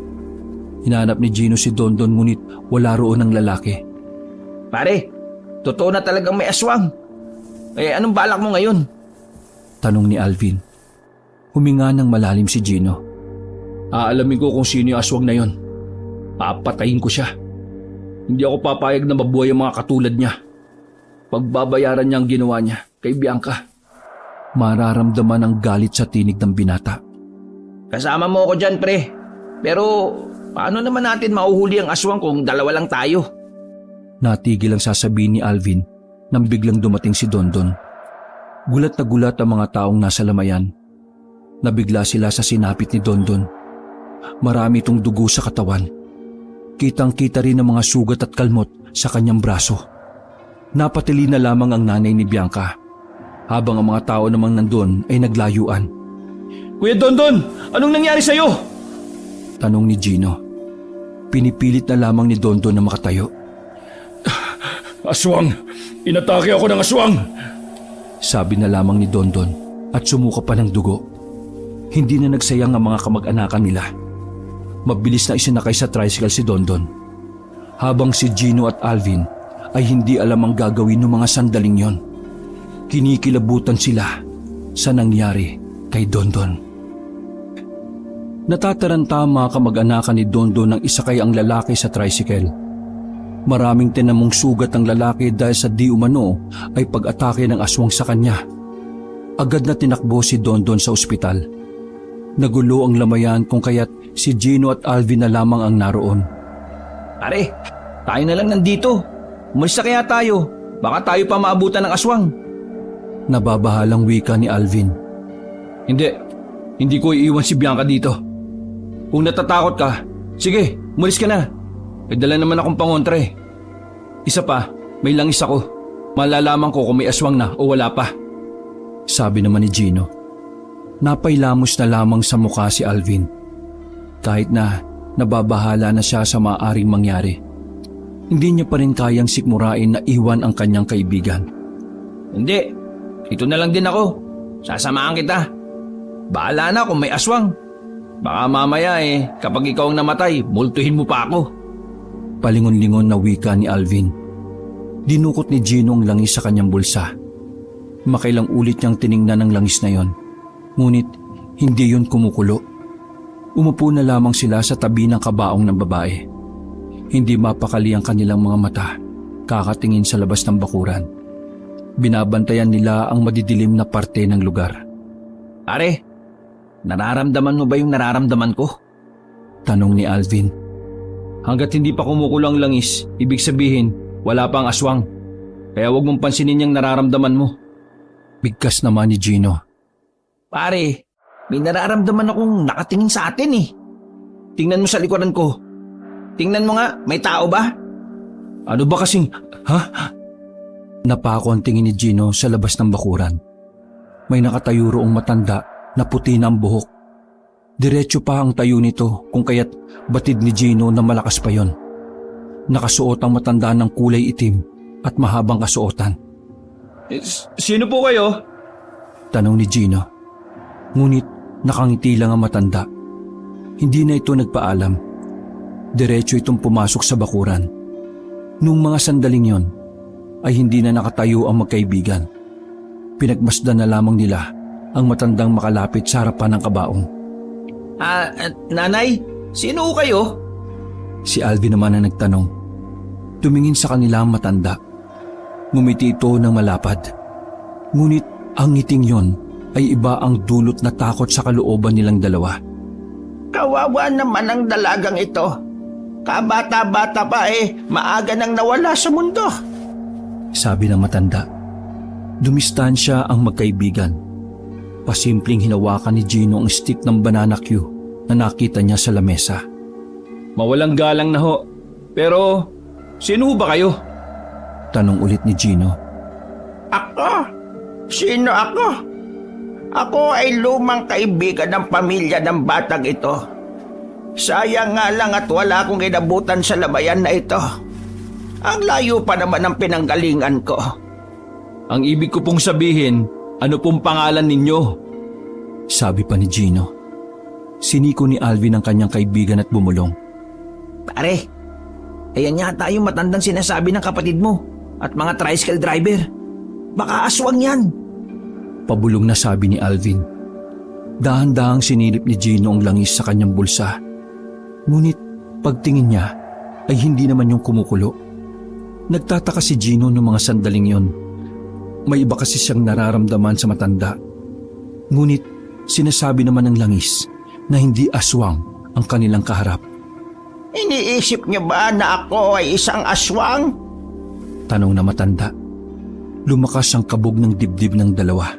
Hinanap ni Gino si Dondon ngunit wala roon ang lalaki. Pare, totoo na talagang may aswang. Anong balak mo ngayon? Tanong ni Alvin. Huminga ng malalim si Gino. Aalamin ko kung sino yung aswang na yon. Papatayin ko siya. Hindi ako papayag na mabuhay ang mga katulad niya. Pagbabayaran niya ang ginawa niya kay Bianca. Mararamdaman ang galit sa tinig ng binata. Kasama mo ako dyan, pre. Pero paano naman natin mauhuli ang aswang kung dalawa lang tayo? Natigil ang sasabihin ni Alvin nang biglang dumating si Dondon. Gulat na gulat ang mga taong nasa lamayan. Nabigla sila sa sinapit ni Dondon. Marami itong dugo sa katawan. Kitang-kita rin ang mga sugat at kalmot sa kanyang braso. Napatili na lamang ang nanay ni Bianca, habang ang mga tao namang nandun ay naglayuan. Kuya Dondon, anong nangyari sa'yo? Tanong ni Gino. Pinipilit na lamang ni Dondon na makatayo. Aswang! Inatake ako ng aswang! Sabi na lamang ni Dondon at sumuka pa ng dugo. Hindi na nagsayang ang mga kamag-anakan nila. Mabilis na isinakay sa tricycle si Dondon. Habang si Gino at Alvin ay hindi alam ang gagawin ng mga sandaling yon. Kinikilabutan sila sa nangyari kay Dondon. Natataranta ang mga kamag-anakan ni Dondon nang isakay ang lalaki sa tricycle. Maraming tinamong sugat ang lalaki dahil sa di umano ay pag-atake ng aswang sa kanya. Agad na tinakbo si Dondon sa ospital. Nagulo ang lamayan kung kaya't si Gino at Alvin na lamang ang naroon. Pare, tayo na lang nandito. Umalis na kaya tayo. Baka tayo pa maabutan ng aswang. Nababahalang wika ni Alvin. Hindi ko iiwan si Bianca dito. Kung natatakot ka, sige, umalis ka na. May dala naman akong pangontra eh. Isa pa, may langis ako. Malalaman ko kung may aswang na o wala pa. Sabi naman ni Gino. Napailamos na lamang sa mukha si Alvin. Kahit na nababahala na siya sa maaaring mangyari, hindi niya pa rin kayang sikmurain na iwan ang kanyang kaibigan. Hindi, ito na lang din ako. Sasamahan kita. Bahala na kung may aswang. Baka mamaya kapag ikaw ang namatay, multuhin mo pa ako. Palingon-lingon na wika ni Alvin. Dinukot ni Gino ang langis sa kanyang bulsa. Makailang ulit niyang tiningnan ang langis na yon. Ngunit hindi yon kumukulo. Umupo na lamang sila sa tabi ng kabaong ng babae. Hindi mapakali ang kanilang mga mata, kakatingin sa labas ng bakuran. Binabantayan nila ang madidilim na parte ng lugar. Pare, nararamdaman mo ba yung nararamdaman ko? Tanong ni Alvin. Hanggat hindi pa kumukulo ang langis, ibig sabihin, wala pang aswang. Kaya huwag mong pansinin yung nararamdaman mo. Bigkas naman ni Gino. Pare, may nararamdaman akong nakatingin sa atin eh. Tingnan mo sa likuran ko. Tingnan mo nga, may tao ba? Ano ba kasing... Ha? Napako ang tingin ni Gino sa labas ng bakuran. May nakatayo roong matanda na puti na ang buhok. Diretso pa ang tayo nito kung kaya't batid ni Gino na malakas pa yon. Nakasuot ang matanda ng kulay itim at mahabang kasuotan. Sino po kayo? Tanong ni Gino. Ngunit nakangiti lang ang matanda. Hindi na ito nagpaalam. Diretso itong pumasok sa bakuran. Noong mga sandaling yon, ay hindi na nakatayo ang magkaibigan. Pinagmasdan na lamang nila ang matandang makalapit sa harapan ng kabaong. Nanay, sino kayo? Si Alvin naman ang nagtanong. Tumingin sa kanila ang matanda. Ngumiti ito ng malapad. Ngunit ang ngiting yon ay iba ang dulot na takot sa kalooban nilang dalawa. Kawawa naman ang dalagang ito. Kabata-bata pa maaga nang nawala sa mundo. Sabi ng matanda. Dumistansya ang magkaibigan. Pasimpleng hinawakan ni Gino ang stick ng banana cue na nakita niya sa lamesa. Mawalang galang na ho. Pero, sino ho ba kayo? Tanong ulit ni Gino. Ako? Sino ako? Ako ay lumang kaibigan ng pamilya ng batang ito. Sayang nga lang at wala akong inabutan sa labayan na ito. Ang layo pa naman ng pinanggalingan ko. Ang ibig ko pong sabihin, ano pong pangalan ninyo? Sabi pa ni Gino. Siniko ni Alvin ang kanyang kaibigan at bumulong. Pare, ayan yata yung matandang sinasabi ng kapatid mo at mga tricycle driver. Baka aswang yan. Pabulong na sabi ni Alvin. Dahan-dahang sinilip ni Gino ang langis sa kanyang bulsa. Ngunit pagtingin niya ay hindi naman yung kumukulo. Nagtataka si Gino noong mga sandaling yon. May iba kasi siyang nararamdaman sa matanda. Ngunit sinasabi naman ng langis na hindi aswang ang kanilang kaharap. Iniisip niyo ba na ako ay isang aswang? Tanong na matanda. Lumakas ang kabog ng dibdib ng dalawa.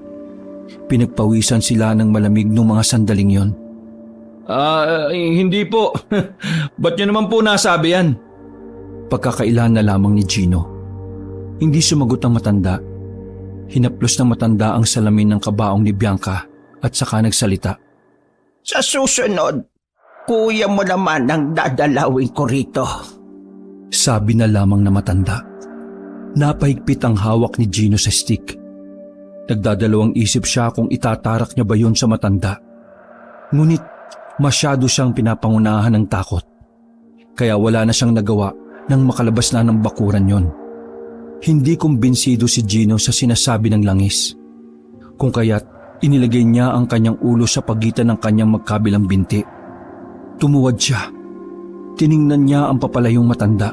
Pinagpawisan sila ng malamig noong mga sandaling yon. Hindi po. Ba't nyo naman po nasabi yan? Pagkakailan na lamang ni Gino. Hindi sumagot ang matanda. Hinaplos ng matanda ang salamin ng kabaong ni Bianca at saka nagsalita. Sa susunod, kuya mo naman ang dadalawin ko rito. Sabi na lamang na matanda. Napahigpit ang hawak ni Gino sa stick. Nagdadalawang isip siya kung itatarak niya ba yun sa matanda. Ngunit masyado siyang pinapangunahan ng takot. Kaya wala na siyang nagawa nang makalabas na ng bakuran yon. Hindi kumbinsido si Gino sa sinasabi ng langis. Kung kaya't inilagay niya ang kanyang ulo sa pagitan ng kanyang magkabilang binti. Tumuwad siya. Tiningnan niya ang papalayong matanda.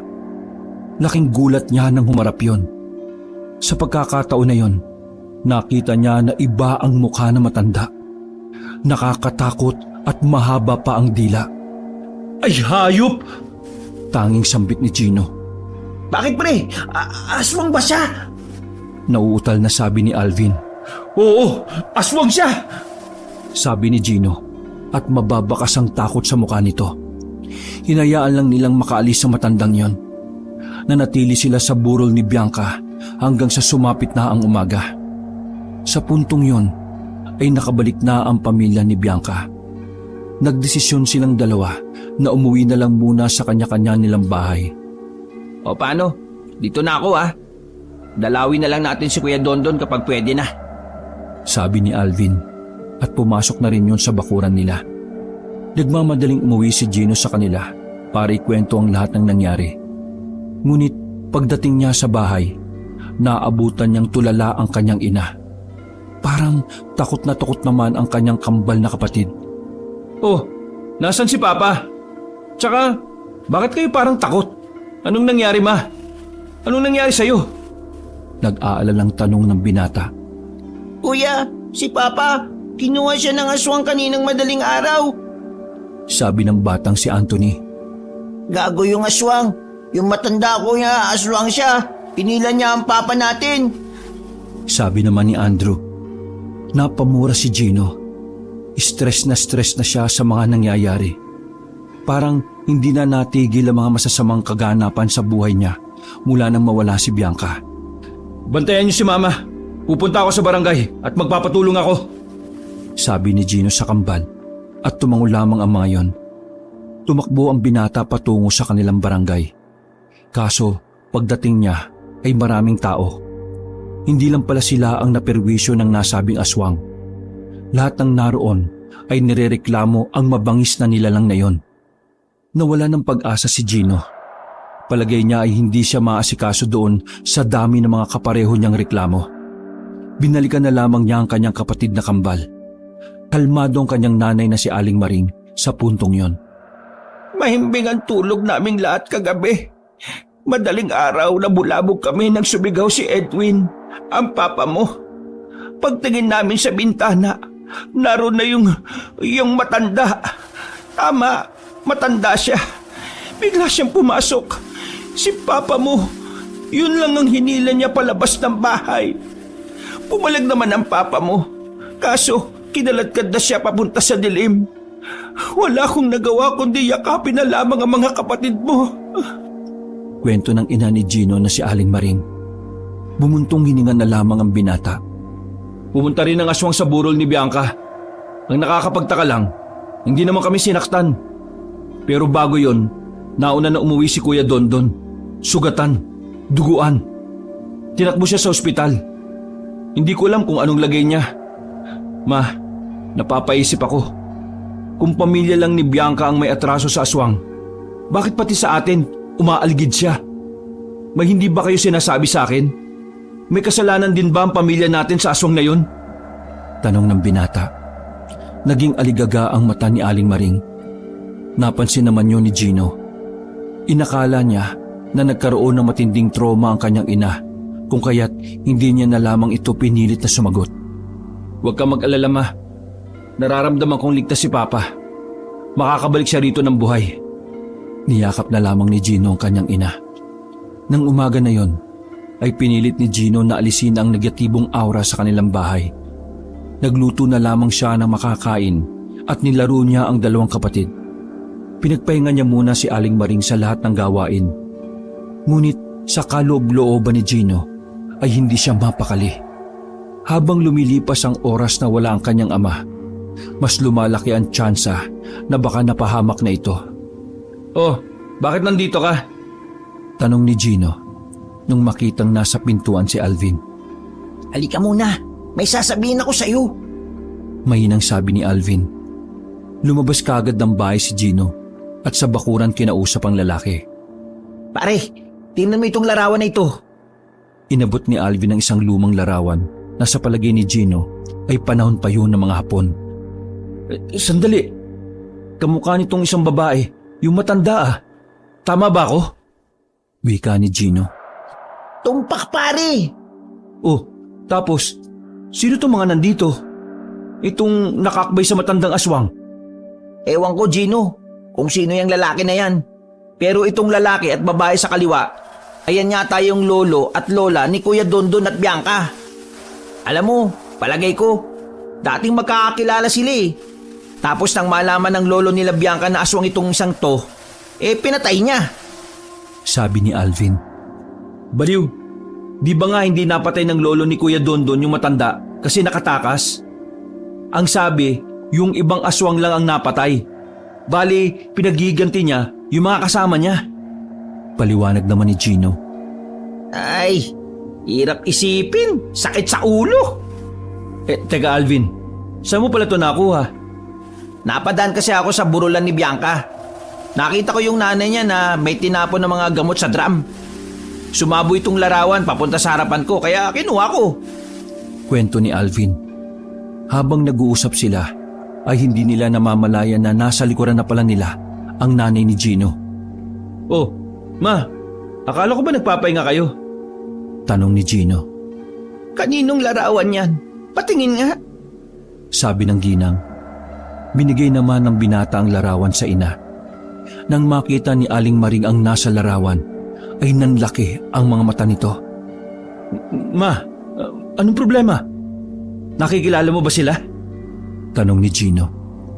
Laking gulat niya nang humarap yon. Sa pagkakataon na yon, nakita niya na iba ang mukha ng matanda. Nakakatakot at mahaba pa ang dila. Ay, hayop! Tanging sambit ni Gino. Bakit pre? Aswang ba siya? Nauutal na sabi ni Alvin. Oo, aswang siya! Sabi ni Gino at mababakas ang takot sa mukha nito. Hinayaan lang nilang makaalis sa matandang yon. Nanatili sila sa burol ni Bianca hanggang sa sumapit na ang umaga. Sa puntong yon ay nakabalik na ang pamilya ni Bianca. Nagdesisyon silang dalawa na umuwi na lang muna sa kanya-kanya nilang bahay. O paano? Dito na ako Dalawin na lang natin si Kuya Dondon kapag pwede na. Sabi ni Alvin at pumasok na rin yun sa bakuran nila. Nagmamadaling umuwi si Gino sa kanila para ikwento ang lahat ng nangyari. Ngunit pagdating niya sa bahay, naabutan niyang tulala ang kanyang ina. Parang takot naman ang kanyang kambal na kapatid. Oh, nasan si Papa? Tsaka, bakit kayo parang takot? Anong nangyari, Ma? Anong nangyari sa'yo? Nag-aalalang tanong ng binata. Kuya, si Papa, kinuha siya ng aswang kaninang madaling araw. Sabi ng batang si Anthony. Gago yung aswang. Yung matanda ko niya, aswang siya. Pinila niya ang papa natin. Sabi naman ni Andrew. Napamura si Gino. Stress na siya sa mga nangyayari. Parang hindi na natigil ang mga masasamang kaganapan sa buhay niya mula nang mawala si Bianca. Bantayan niyo si Mama. Pupunta ako sa barangay at magpapatulong ako. Sabi ni Gino sa kambal at tumango lamang ang mga yon. Tumakbo ang binata patungo sa kanilang barangay. Kaso pagdating niya ay maraming tao. Hindi lang pala sila ang naperwisyo ng nasabing aswang. Lahat ng naroon ay nirereklamo ang mabangis na nilalang na yon. Nawala ng pag-asa si Gino. Palagay niya ay hindi siya maasikaso doon sa dami ng mga kapareho niyang reklamo. Binalikan na lamang niya ang kanyang kapatid na kambal. Kalmado ang kanyang nanay na si Aling Maring sa puntong yon. Mahimbing ang tulog naming lahat kagabi. Madaling araw na bulabog kami nang sumigaw si Edwin, ang papa mo. Pagtingin namin sa bintana, naroon na yung matanda. Tama, matanda siya. Bigla siyang pumasok. Si papa mo, yun lang ang hinila niya palabas ng bahay. Pumalag naman ang papa mo. Kaso, kinaladkad na siya papunta sa dilim. Wala akong nagawa kundi yakapin na lamang ang mga kapatid mo. Kwento ng ina ni Gino na si Aling Maring. Bumuntong hininga na lamang ang binata. Pumunta rin ang aswang sa burol ni Bianca. Ang nakakapagtaka lang, hindi naman kami sinaktan. Pero bago yon, nauna na umuwi si Kuya Dondon. Sugatan, duguan. Tinakbo siya sa ospital. Hindi ko alam kung anong lagay niya. Ma, napapaisip ako. Kung pamilya lang ni Bianca ang may atraso sa aswang, bakit pati sa atin umaaligid siya? May hindi ba kayo sinasabi sa akin? May kasalanan din ba ang pamilya natin sa aswang na yun? Tanong ng binata. Naging aligaga ang mata ni Aling Maring. Napansin naman yun ni Gino. Inakala niya na nagkaroon ng matinding trauma ang kanyang ina, kung kaya't hindi niya na lamang ito pinilit na sumagot. Huwag ka mag-alala, Ma. Nararamdaman kong ligtas si Papa. Makakabalik siya rito ng buhay. Niyakap na lamang ni Gino ang kanyang ina. Nang umaga na yon, ay pinilit ni Gino na alisin ang negatibong aura sa kanilang bahay. Nagluto na lamang siya ng makakain at nilaro niya ang dalawang kapatid. Pinagpahinga niya muna si Aling Maring sa lahat ng gawain. Ngunit sa kaloob-looban ni Gino ay hindi siya mapakali. Habang lumilipas ang oras na wala ang kanyang ama, mas lumalaki ang tsansa na baka napahamak na ito. Oh, bakit nandito ka? Tanong ni Gino nung makitang nasa pintuan si Alvin. Halika muna, may sasabihin ako sa'yo. Mahinang sabi ni Alvin. Lumabas kaagad ng bahay si Gino at sa bakuran kinausap ang lalaki. Pare, tingnan mo itong larawan na ito. Inabot ni Alvin ang isang lumang larawan na sa palagay ni Gino ay panahon pa yun ng mga Hapon. Sandali. Kamukha nitong isang babae, yung matanda ah. Tama ba ako? Wika ni Gino. Tumpak pare! Oh, tapos, sino itong mga nandito? Itong nakakbay sa matandang aswang? Ewan ko, Gino, kung sino yung lalaki na yan. Pero itong lalaki at babae sa kaliwa, ayan yata yung lolo at lola ni Kuya Dondon at Bianca. Alam mo, palagay ko, dating magkakakilala sila eh. Tapos nang malaman ng lolo nila Bianca na aswang itong isang to, pinatay niya. Sabi ni Alvin. Baliw, di ba nga hindi napatay ng lolo ni Kuya Dondon yung matanda kasi nakatakas? Ang sabi, yung ibang aswang lang ang napatay. Bali, pinagiganti niya yung mga kasama niya. Paliwanag naman ni Gino. Ay, hirap isipin. Sakit sa ulo. Teka Alvin, saan mo pala ito nakuha? Napadaan kasi ako sa burulan ni Bianca. Nakita ko yung nanay niya na may tinapon ng mga gamot sa drum. Sumabo itong larawan papunta sa harapan ko kaya kinuha ko. Kwento ni Alvin. Habang nag-uusap sila, ay hindi nila namamalayan na nasa likuran na pala nila ang nanay ni Gino. Oh, ma, akala ko ba nagpapahinga kayo? Tanong ni Gino. Kaninong larawan yan? Patingin nga. Sabi ng ginang. Binigay naman ng binata ang larawan sa ina. Nang makita ni Aling Maring ang nasa larawan, ay nanlaki ang mga mata nito. Ma, anong problema? Nakikilala mo ba sila? Tanong ni Gino,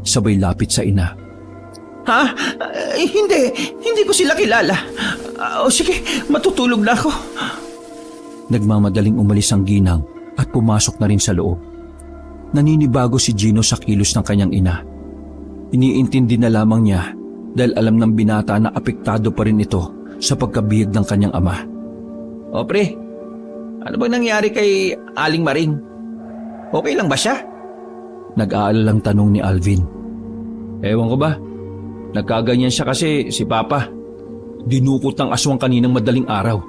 sabay lapit sa ina. Ha? Hindi ko sila kilala. O sige, matutulog na ako. Nagmamadaling umalis ang ginang at pumasok na rin sa loob. Naninibago si Gino sa kilos ng kanyang ina. Iniintindi na lamang niya dahil alam ng binata na apektado pa rin ito sa pagkabihag ng kanyang ama. O pre, ano bang nangyari kay Aling Maring? Okay lang ba siya? Nag-aalalang tanong ni Alvin. Ewan ko ba? Nagkaganyan siya kasi si Papa. Dinukot ng aswang kaninang madaling araw.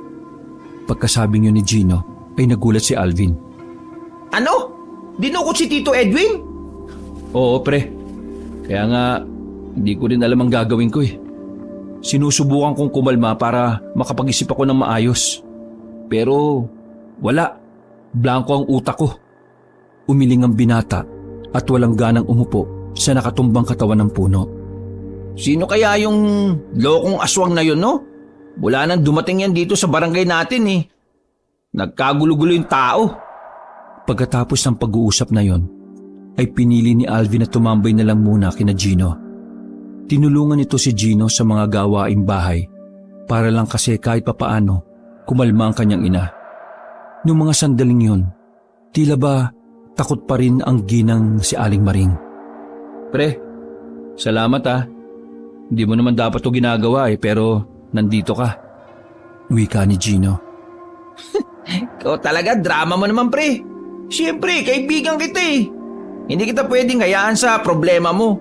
Pagkasabing yun ni Gino ay nagulat si Alvin. Ano? Dinukot si Tito Edwin? Oo, pre. Kaya nga, hindi ko rin alam ang gagawin ko eh. Sinusubukan kong kumalma para makapag-isip ako ng maayos. Pero wala. Blanko ang utak ko. Umiling ang binata at walang ganang umupo sa nakatumbang katawan ng puno. Sino kaya yung lokong aswang na yun, no? Wala nang dumating yan dito sa barangay natin eh. Nagkagulo-gulo yung tao. Pagkatapos ng pag-uusap na yon, ay pinili ni Alvin na tumambay na lang muna kina Gino. Tinulungan ito si Gino sa mga gawaing bahay para lang kasi kahit papaano kumalma ang kanyang ina. Noong mga sandaling yon, tila ba takot pa rin ang ginang si Aling Maring. Pre, salamat ah. Hindi mo naman dapat ito ginagawa eh, pero nandito ka. Wika ni Gino. Ikaw talaga, drama mo naman pre. Siyempre, kaibigan kita eh. Hindi kita pwedeng hayaan sa problema mo.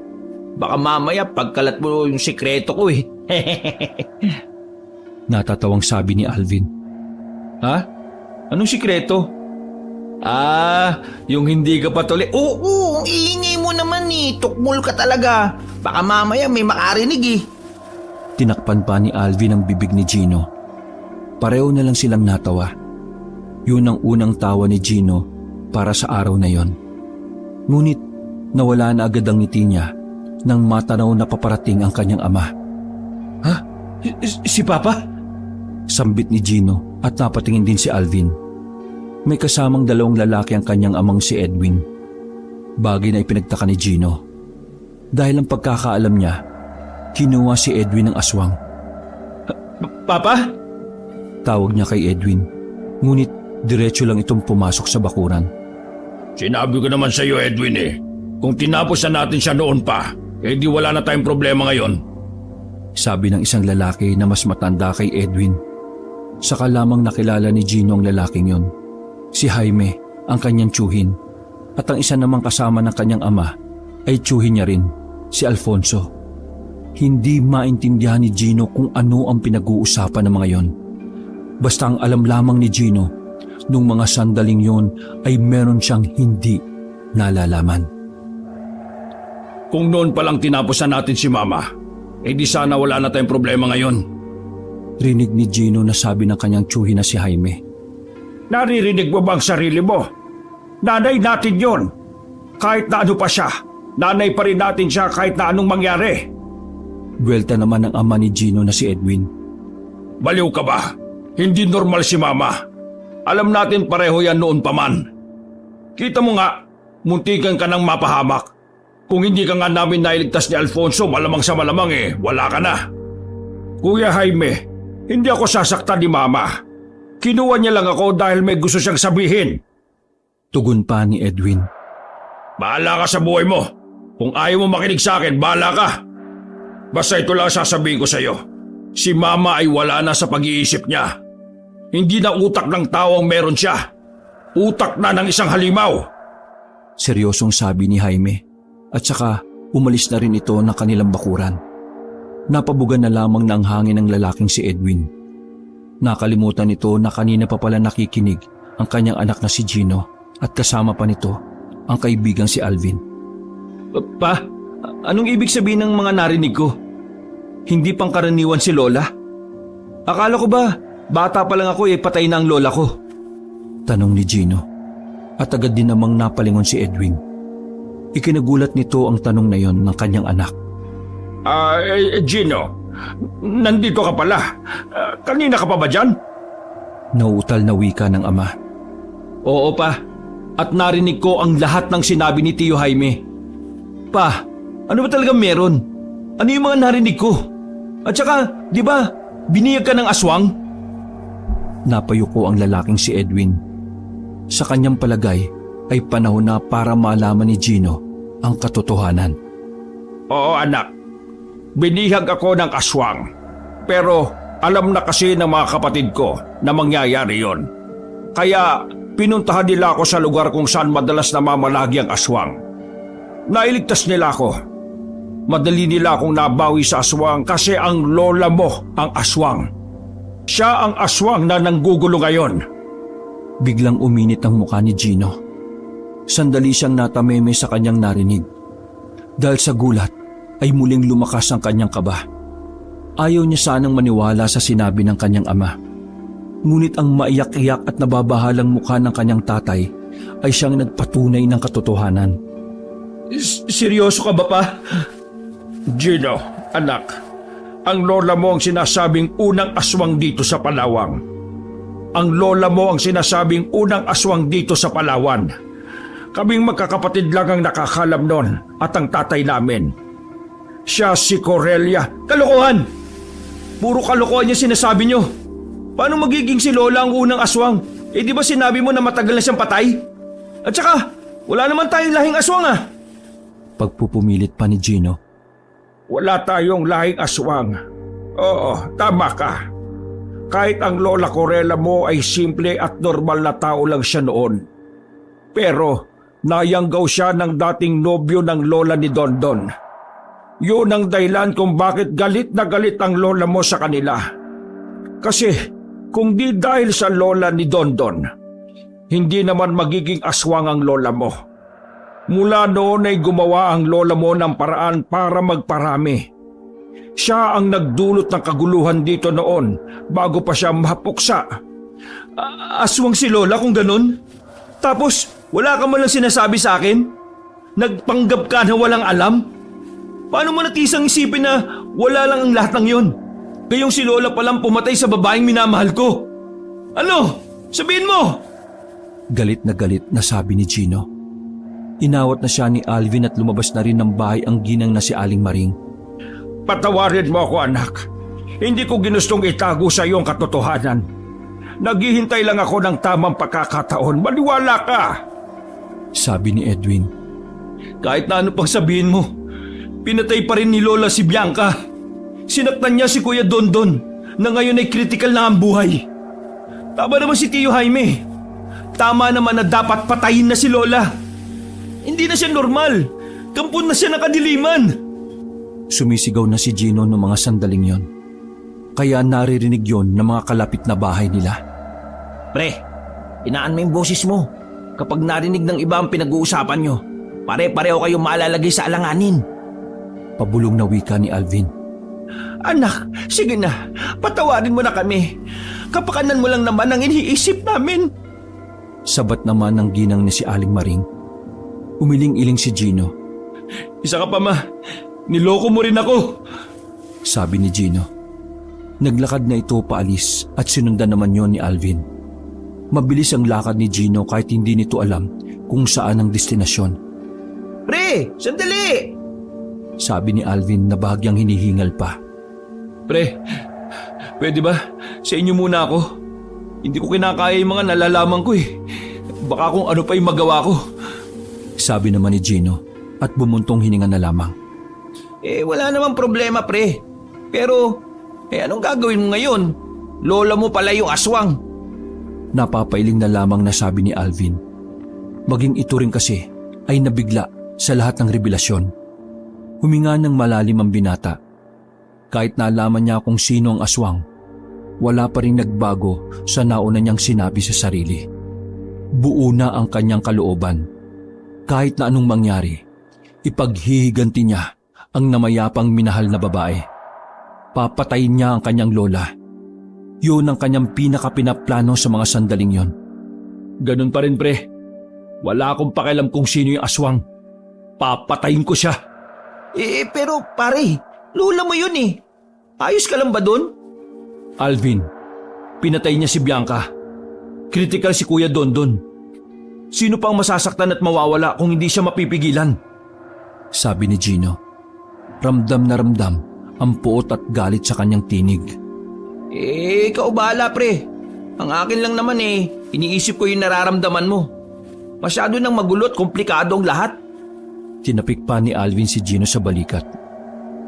Baka mamaya pagkalat mo yung sikreto ko eh. Natatawang sabi ni Alvin. Ha? Anong sikreto? Yung hindi ka patuloy. Oo, ang iingay mo naman eh. Tukmol ka talaga. Baka mamaya may makarinig eh. Tinakpan pa ni Alvin ang bibig ni Gino. Pareho na lang silang natawa. Yun ang unang tawa ni Gino para sa araw na yon. Ngunit nawala na agad ang ngiti niya nang matanaw na paparating ang kanyang ama. Ha? Si Papa? Sambit ni Gino at napatingin din si Alvin. May kasamang dalawang lalaki ang kanyang amang si Edwin. Bagay na ipinagtaka ni Gino. Dahil ang pagkakaalam niya, kinuha si Edwin ng aswang. Papa? Tawag niya kay Edwin. Ngunit diretso lang itong pumasok sa bakuran. Sinabi ko naman sa iyo, Edwin eh. Kung tinapos na natin siya noon pa, eh di wala na tayong problema ngayon. Sabi ng isang lalaki na mas matanda kay Edwin. Saka lamang nakilala ni Gino ang lalaking yon. Si Jaime, ang kanyang tiyuhin. At ang isa namang kasama ng kanyang ama ay tiyuhin niya rin, si Alfonso. Hindi maintindihan ni Gino kung ano ang pinag-uusapan ng mga yon. Basta ang alam lamang ni Gino, nung mga sandaling yon ay meron siyang hindi nalalaman. Kung noon palang tinapos na natin si Mama, eh di sana wala na tayong problema ngayon. Rinig ni Gino na sabi ng kanyang tiyuhin na si Jaime. Naririnig mo ba ang sarili mo? Nanay natin yon. Kahit na ano pa siya, nanay pa rin natin siya kahit na anong mangyari. Buwelta naman ng ama ni Gino na si Edwin. Baliw ka ba? Hindi normal si Mama. Alam natin pareho yan noon pa man. Kita mo nga, muntikan ka ng mapahamak. Kung hindi ka nga namin nailigtas ni Alfonso, malamang sa malamang wala ka na. Kuya Jaime, hindi ako sasaktan ni Mama. Kinuha niya lang ako dahil may gusto siyang sabihin. Tugon pa ni Edwin. Bahala ka sa buhay mo. Kung ayaw mo makinig sa akin, bahala ka. Basta ito lang sasabihin ko sa iyo. Si Mama ay wala na sa pag-iisip niya. Hindi na utak ng tao ang meron siya. Utak na ng isang halimaw. Seryosong sabi ni Jaime. At saka Umalis na rin ito ng kanilang bakuran. Napabugan na lamang ng hangin ng lalaking si Edwin. Nakalimutan nito na kanina pa pala nakikinig ang kanyang anak na si Gino at kasama pa nito ang kaibigang si Alvin. Pa, anong ibig sabihin ng mga narinig ko? Hindi pangkaraniwan si Lola? Akala ko ba, bata pa lang ako patay na ang lola ko? Tanong ni Gino at agad din namang napalingon si Edwin. Ikinagulat nito ang tanong na yon ng kanyang anak. Gino, nandito ka pala. Kanina ka pa ba dyan? Nauutal na wika ng ama. Oo pa, at narinig ko ang lahat ng sinabi ni Tio Jaime. Pa, ano ba talaga meron? Ano yung mga narinig ko? At saka, di ba, biniyag ka ng aswang? Napayuko ang lalaking si Edwin. Sa kanyang palagay ay panahon na para malaman ni Gino ang katotohanan. Oo anak, binihag ako ng aswang. Pero alam na kasi ng mga kapatid ko na mangyayari yon. Kaya pinuntahan nila ako sa lugar kung saan madalas namamalagi ang aswang. Nailigtas nila ako. Madali nila akong nabawi sa aswang kasi ang lola mo ang aswang. Siya ang aswang na nanggugulo ngayon. Biglang uminit ang mukha ni Gino. Sandali siyang natameme sa kanyang narinig. Dahil sa gulat ay muling lumakas ang kanyang kaba. Ayaw niya sanang maniwala sa sinabi ng kanyang ama. Ngunit ang maiyak-iyak at nababahalang mukha ng kanyang tatay ay siyang nagpatunay ng katotohanan. Seryoso ka ba pa? Gino, anak, ang lola mo ang sinasabing unang aswang dito sa Palawan. Ang lola mo ang sinasabing unang aswang dito sa Palawan. Kaming magkakapatid lang ang nakakalam nun at ang tatay namin. Siya si Corellia. Kalokohan! Puro kalokohan yung sinasabi nyo. Paano magiging si Lola ang unang aswang? Di ba sinabi mo na matagal na siyang patay? At saka, wala naman tayong lahing aswang ah. Pagpupumilit pa ni Gino. Wala tayong lahing aswang. Oo, tama ka. Kahit ang Lola Corella mo ay simple at normal na tao lang siya noon. Pero nayanggaw siya ng dating nobyo ng lola ni Dondon. Yun ang dahilan kung bakit galit na galit ang lola mo sa kanila. Kasi kung di dahil sa lola ni Dondon, hindi naman magiging aswang ang lola mo. Mula noon ay gumawa ang lola mo ng paraan para magparami. Siya ang nagdulot ng kaguluhan dito noon bago pa siya mapuksa. Aswang si Lola kung ganun? Tapos, wala ka man lang sinasabi sa akin? Nagpanggap ka na walang alam? Paano mo natisang isipin na wala lang ang lahat ng yun? Gayong si Lola palang pumatay sa babaeng minamahal ko. Ano? Sabihin mo! Galit na sabi ni Gino. Inawat na siya ni Alvin at lumabas na rin ng bahay ang ginang na si Aling Maring. Patawarin mo ako anak. Hindi ko ginustong itago sa iyo ang katotohanan. Naghihintay lang ako ng tamang pagkakataon. Maniwala ka! Sabi ni Edwin. Kahit na ano pang sabihin mo, pinatay pa rin ni Lola si Bianca. Sinaktan niya si Kuya Dondon na ngayon ay critical na ang buhay. Tama naman si Tio Jaime. Tama naman na dapat patayin na si Lola. Hindi na siya normal. Kampon na siya ng kadiliman. Sumisigaw na si Gino noong mga sandaling yon. Kaya naririnig yon ng mga kalapit na bahay nila. Pre, inaan mo yung boses mo. Kapag narinig ng iba ang pinag-uusapan nyo, pare-pareho kayong maalalagay sa alanganin. Pabulong na wika ni Alvin. Anak, sige na. Patawarin mo na kami. Kapakanan mo lang naman ang iniisip namin. Sabat naman ng ginang ni si Aling Maring. Umiling-iling si Gino. Isa ka pa ma. Niloko mo rin ako. Sabi ni Gino. Naglakad na ito paalis at sinundan naman yon ni Alvin. Mabilis ang lakad ni Gino kahit hindi nito alam kung saan ang destinasyon. Pre, sandali! Sabi ni Alvin na bahagyang hinihingal pa. Pre, pwede ba? Sa inyo muna ako. Hindi ko kinakaya yung mga nalalaman ko eh. Baka kung ano pa yung magawa ko. Sabi naman ni Gino at bumuntong hininga na lamang. Wala namang problema pre. Pero, anong gagawin mo ngayon? Lola mo pala yung aswang. Napapailing na lamang na sabi ni Alvin. Maging ito rin kasi ay nabigla sa lahat ng revelasyon. Huminga ng malalim ang binata. Kahit nalaman niya kung sino ang aswang, wala pa rin nagbago sa nauna niyang sinabi sa sarili. Buo na ang kanyang kalooban. Kahit na anong mangyari, ipaghihiganti niya ang namayapang minahal na babae. Papatayin niya ang kanyang lola. Yun ang kanyang pinakapinaplano sa mga sandaling yon. Ganun pa rin, pre. Wala akong pakialam kung sino yung aswang. Papatayin ko siya. Pero pare, lola mo yun eh. Ayos ka lang ba dun? Alvin, pinatay niya si Bianca. Critical si Kuya Dondon. Sino pang masasaktan at mawawala kung hindi siya mapipigilan? Sabi ni Gino. Ramdam na ramdam ang puot at galit sa kanyang tinig. Ikaw bahala pre. Ang akin lang naman iniisip ko yung nararamdaman mo. Masyado nang magulot, komplikado ang lahat. Tinapik pa ni Alvin si Gino sa balikat.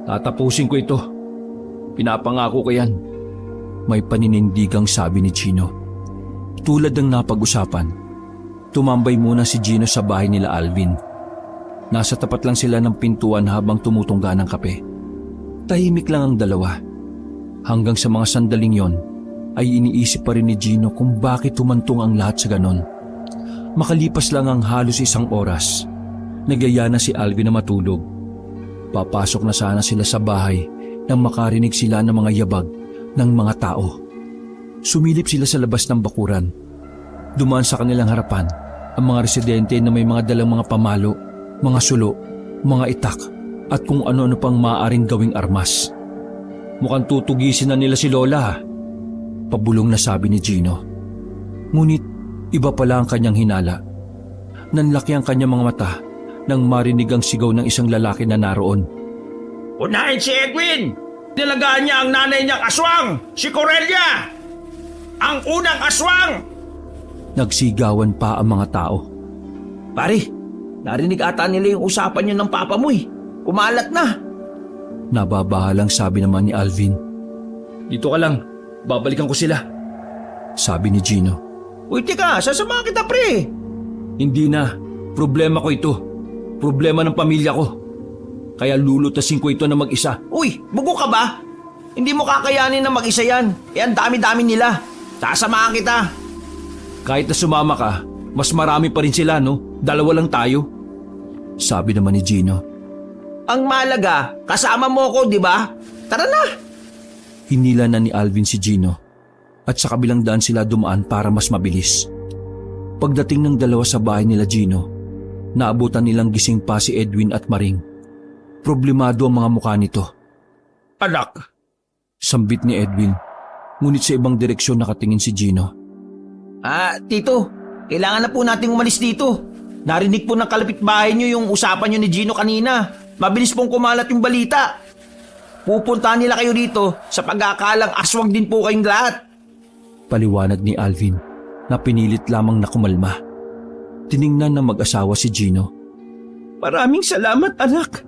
Tatapusin ko ito. Pinapangako ko yan. May paninindigang sabi ni Gino. Tulad ng napag-usapan, tumambay muna si Gino sa bahay nila Alvin. Nasa tapat lang sila ng pintuan habang tumutungga ng kape. Tahimik lang ang dalawa. Hanggang sa mga sandaling yon, ay iniisip pa rin ni Gino kung bakit humantong ang lahat sa ganon. Makalipas lang ang halos isang oras, nagyaya na si Alvin na matulog. Papasok na sana sila sa bahay nang makarinig sila ng mga yabag ng mga tao. Sumilip sila sa labas ng bakuran. Dumaan sa kanilang harapan ang mga residente na may mga dalang mga pamalo, mga sulo, mga itak at kung ano-ano pang maaaring gawing armas. Mukhang tutugisin na nila si Lola. Pabulong na sabi ni Gino. Ngunit iba pala ang kanyang hinala. Nanlaki ang kanyang mga mata nang marinig ang sigaw ng isang lalaki na naroon. Unahin si Edwin! Nilagaan niya ang nanay niyang aswang, si Corelia! Ang unang aswang! Nagsigawan pa ang mga tao. Pare, narinig ata nila yung usapan niyo ng papa mo eh. Kumalat na. Nababahalang sabi naman ni Alvin. Dito ka lang. Babalikan ko sila. Sabi ni Gino. Uy, teka, sasamahan kita pre. Hindi na. Problema ko ito. Problema ng pamilya ko. Kaya lulutasin ko ito na mag-isa. Uy, bugo ka ba? Hindi mo kakayanin na mag-isa yan. Ang dami-dami nila. Sasamahan kita. Kahit na sumama ka, mas marami pa rin sila, no? Dalawa lang tayo. Sabi naman ni Gino. Ang malaga, kasama mo ko, di ba? Tara na. Hinila na ni Alvin si Gino at sa kabilang daan sila dumaan para mas mabilis. Pagdating ng dalawa sa bahay nila Gino, naabutan nilang gising pa si Edwin at Maring. Problemado ang mga mukha nito. Anak! Sambit ni Edwin, ngunit sa ibang direksyon nakatingin si Gino. Tito, kailangan na po nating umalis dito. Narinig po ng kalapitbahay niyo yung usapan niyo ni Gino kanina. Mabilis pong kumalat yung balita. Pupuntahan nila kayo dito sa pag-aakalang aswang din po kayong lahat. Paliwanag ni Alvin na pinilit lamang na kumalma. Tiningnan ng mag-asawa si Gino. Maraming salamat, anak.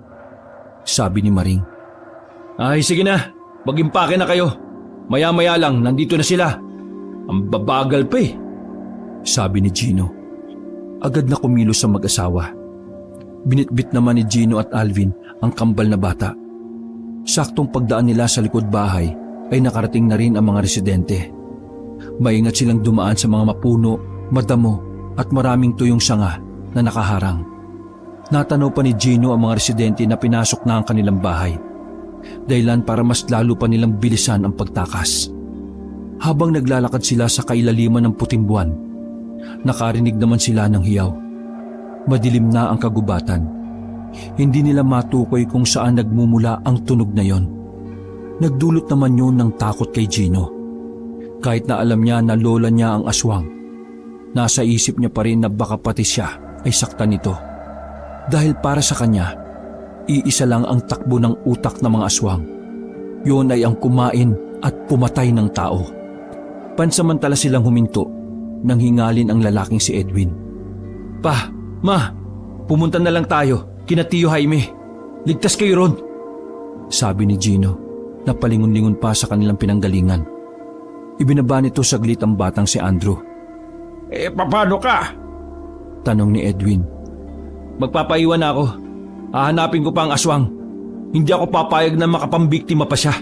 Sabi ni Maring. Ay, sige na. Mag-impake na kayo. Maya-maya lang, nandito na sila. Ang babagal pa eh. Sabi ni Gino. Agad na kumilos sa mag-asawa. Binitbit naman ni Gino at Alvin ang kambal na bata. Saktong pagdaan nila sa likod bahay ay nakarating na rin ang mga residente. Maingat silang dumaan sa mga mapuno, madamo at maraming tuyong sanga na nakaharang. Natanaw pa ni Gino ang mga residente na pinasok na ang kanilang bahay. Dahilan para mas lalo pa nilang bilisan ang pagtakas. Habang naglalakad sila sa kailaliman ng puting buwan, nakarinig naman sila ng hiyaw. Madilim na ang kagubatan. Hindi nila matukoy kung saan nagmumula ang tunog na yon. Nagdulot naman yun ng takot kay Gino. Kahit na alam niya na lola niya ang aswang, nasa isip niya pa rin na baka pati siya ay saktan nito. Dahil para sa kanya, iisa lang ang takbo ng utak ng mga aswang. Yun ay ang kumain at pumatay ng tao. Pansamantala silang huminto nang hingalin ang lalaking si Edwin. Pa, ma, pumunta na lang tayo kina Tio Jaime. Ligtas kayo ron. Sabi ni Gino na palingon-lingon pa sa kanilang pinanggalingan. Ibinaba nito saglit ang batang si Andrew. Paano ka? Tanong ni Edwin. Magpapaiwan ako. Hahanapin ko pa ang aswang. Hindi ako papayag na makapambiktima pa siya.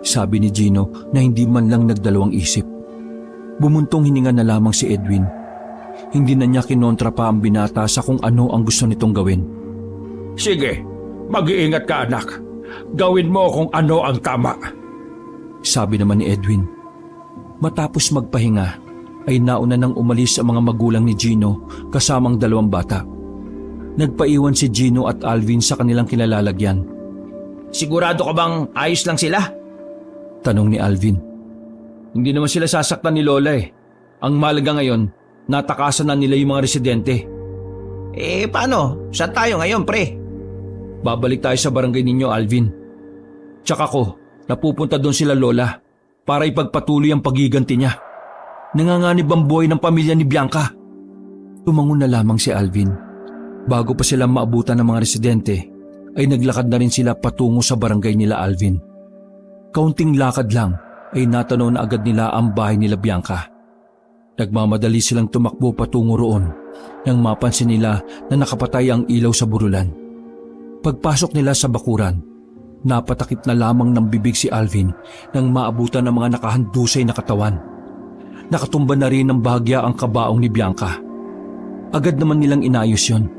Sabi ni Gino na hindi man lang nagdalawang isip. Bumuntong hininga na lamang si Edwin. Hindi na niya kinontra pa ang binata sa kung ano ang gusto nitong gawin. Sige, mag-iingat ka anak. Gawin mo kung ano ang tama. Sabi naman ni Edwin. Matapos magpahinga, ay nauna nang umalis ang mga magulang ni Gino kasamang dalawang bata. Nagpaiwan si Gino at Alvin sa kanilang kinalalagyan. Sigurado ka bang ayos lang sila? Tanong ni Alvin. Hindi naman sila sasaktan ni Lola eh. Ang mahalaga ngayon, natakasan na nila yung mga residente. Paano? Saan tayo ngayon, pre? Babalik tayo sa barangay ninyo, Alvin. Tsaka ko, napupunta doon sila Lola para ipagpatuloy ang pagiganti niya. Nanganganib ang buhay ng pamilya ni Bianca. Tumangon na lamang si Alvin. Bago pa sila maabutan ng mga residente, ay naglakad na rin sila patungo sa barangay nila Alvin. Kaunting lakad lang ay natanaw na agad nila ang bahay nila Bianca. Nagmamadali silang tumakbo patungo roon nang mapansin nila na nakapatay ang ilaw sa burulan. Pagpasok nila sa bakuran, napatakip na lamang ng bibig si Alvin nang maabutan ng mga nakahandusay na katawan. Nakatumba na rin ng bahagya ang kabaong ni Bianca. Agad naman nilang inayos yon.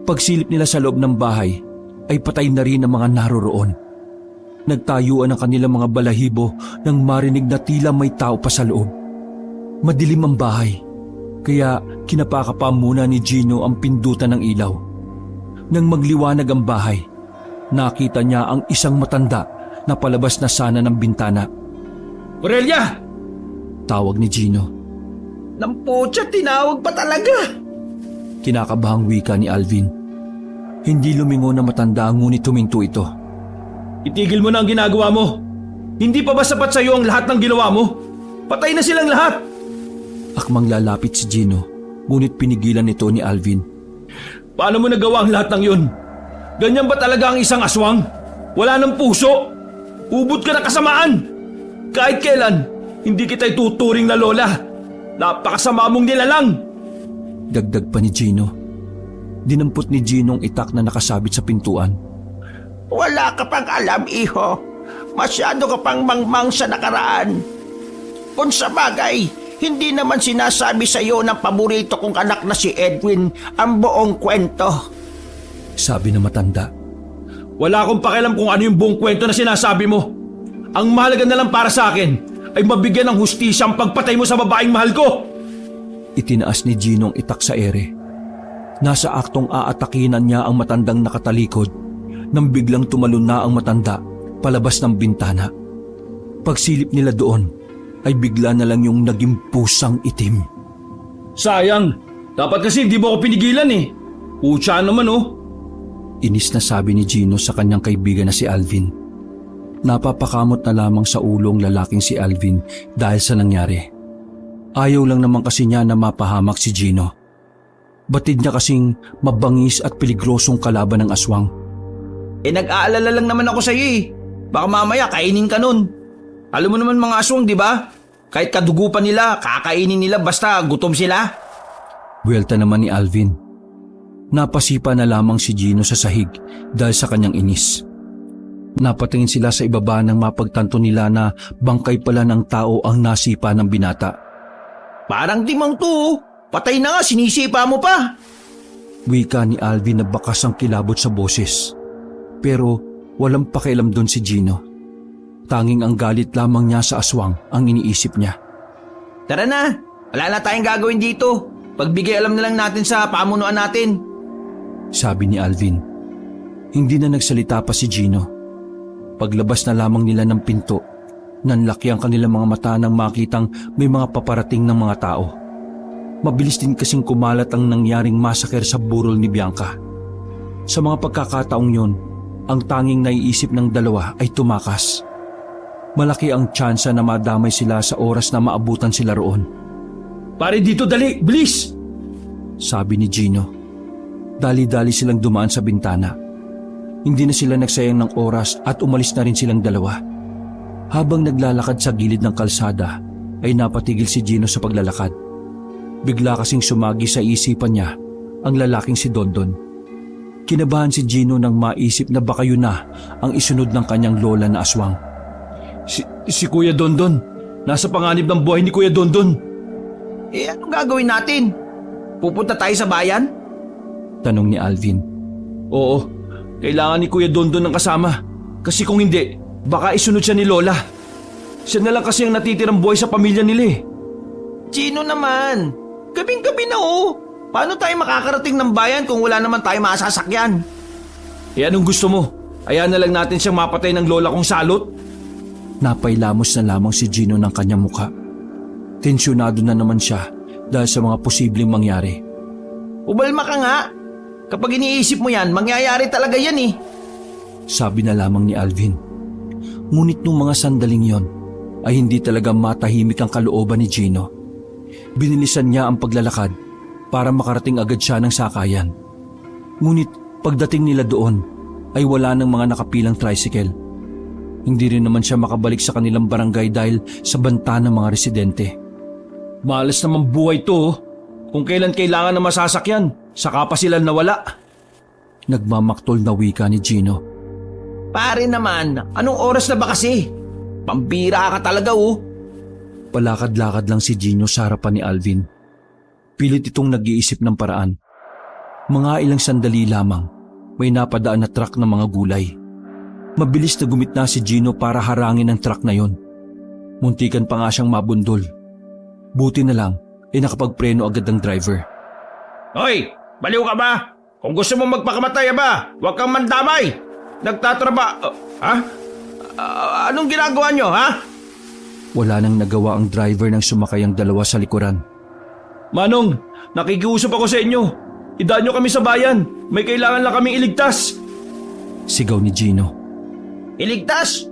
Pagsilip nila sa loob ng bahay, ay patay na rin ang mga naroroon. Nagtayuan ang kanilang mga balahibo nang marinig na tila may tao pa sa loob. Madilim ang bahay, kaya kinapakapa muna ni Gino ang pindutan ng ilaw. Nang magliwanag ang bahay, nakita niya ang isang matanda na palabas na sana ng bintana. Aurelia! Tawag ni Gino. Namputya, tinawag pa talaga. Kinakabahang wika ni Alvin. Hindi lumingon na matanda ngunit huminto ito. Itigil mo na ang ginagawa mo. Hindi pa ba sapat sa iyo ang lahat ng ginawa mo? Patay na silang lahat. Akmang lalapit si Gino, ngunit pinigilan nito ni Alvin. Paano mo nagawa ang lahat ng yun? Ganyan ba talaga ang isang aswang? Wala ng puso? Ubod ka na kasamaan? Kahit kailan, hindi kita ituturing na lola. Napakasama mong nilalang. Dagdag pa ni Gino. Dinampot ni Gino ang itak na nakasabit sa pintuan. Wala ka pang alam, iho. Masyado ka pang mangmang sa nakaraan. Kung sa bagay, hindi naman sinasabi sa iyo ng paborito kong anak na si Edwin ang buong kwento. Sabi na matanda. Wala akong pakialam kung ano yung buong kwento na sinasabi mo. Ang mahalaga na lang para sa akin ay mabigyan ng hustisya ang pagpatay mo sa babaeng mahal ko. Itinaas ni Gino ang itak sa ere. Nasa aktong aatakinan niya ang matandang nakatalikod nang biglang tumalon na ang matanda palabas ng bintana. Pagsilip nila doon ay bigla na lang yung naging pusang itim. Sayang, dapat kasi hindi mo ako pinigilan eh. Pucha naman oh. Inis na sabi ni Gino sa kanyang kaibigan na si Alvin. Napapakamot na lamang sa ulong lalaking si Alvin dahil sa nangyari. Ayaw lang naman kasi niya na mapahamak si Gino. Batid niya kasing mabangis at peligrosong kalaban ng aswang. Nag-aalala lang naman ako sa iyo eh. Baka mamaya kainin ka nun. Alam mo naman mga aswang, di ba? Kahit kadugo pa nila, kakainin nila basta gutom sila. Buwelta naman ni Alvin. Napasipa na lamang si Gino sa sahig dahil sa kanyang inis. Napatingin sila sa ibaba nang mapagtanto nila na bangkay pala ng tao ang nasipa ng binata. Parang dimang to. Patay na nga, sinisipa mo pa. Wika ni Alvin na bakas ang kilabot sa boses. Pero walang pakialam doon si Gino. Tanging ang galit lamang niya sa aswang ang iniisip niya. Tara na, wala na tayong gagawin dito. Pagbigay alam na lang natin sa pamunuan natin. Sabi ni Alvin. Hindi na nagsalita pa si Gino. Paglabas na lamang nila ng pinto, nanlaki ang kanilang mga mata nang makitang may mga paparating ng mga tao. Mabilis din kasing kumalat ang nangyaring masaker sa burol ni Bianca. Sa mga pagkakataong yon, ang tanging naiisip ng dalawa ay tumakas. Malaki ang tsansa na madamay sila sa oras na maabutan sila roon. Pare dito, dali, bilis! Sabi ni Gino. Dali-dali silang dumaan sa bintana. Hindi na sila nagsayang ng oras at umalis na rin silang dalawa. Habang naglalakad sa gilid ng kalsada, ay napatigil si Gino sa paglalakad. Bigla kasing sumagi sa isipan niya ang lalaking si Dondon. Kinabahan si Gino nang maisip na baka yun na ang isunod ng kanyang lola na aswang. Si Kuya Dondon. Nasa panganib ng buhay ni Kuya Dondon. Anong gagawin natin? Pupunta tayo sa bayan? Tanong ni Alvin. Oo, kailangan ni Kuya Dondon ng kasama. Kasi kung hindi, baka isunod siya ni Lola. Siya na lang kasi ang natitirang buhay sa pamilya nila eh. Gino naman, gabing-gabi na oh. Paano tayo makakarating ng bayan kung wala naman tayo masasakyan? Anong gusto mo? Hayaan na lang natin siyang mapatay ng lola kong salot? Napailamos na lamang si Gino ng kanyang mukha. Tensyonado na naman siya dahil sa mga posibleng mangyari. Ubalma ka nga. Kapag iniisip mo yan, mangyayari talaga yan eh. Sabi na lamang ni Alvin. Ngunit nung mga sandaling yon ay hindi talaga matahimik ang kalooban ni Gino. Binilisan niya ang paglalakad para makarating agad siya ng sakayan. Ngunit pagdating nila doon ay wala ng mga nakapilang tricycle. Hindi rin naman siya makabalik sa kanilang barangay dahil sa banta ng mga residente. Malas naman buhay to oh. Kung kailan kailangan na masasakyan, saka pa sila nawala. Nagmamaktol na wika ni Gino. Pare naman, anong oras na ba kasi? Pambira ka talaga oh. Palakad-lakad lang si Gino sa harapan ni Alvin. Pilit itong nag-iisip ng paraan. Mga ilang sandali lamang, may napadaan na truck ng mga gulay. Mabilis na gumitna si Gino para harangin ang truck na yon. Muntikan pa nga siyang mabundol. Buti na lang, nakapagpreno agad ang driver. Hoy, baliw ka ba? Kung gusto mo magpakamatay ba, huwag kang mandamay. Anong ginagawa nyo, ha? Wala nang nagawa ang driver nang sumakay ang dalawa sa likuran. Manong, nakikiusap ako sa inyo. Idaan nyo kami sa bayan. May kailangan lang kaming iligtas. Sigaw ni Gino. Iligtas?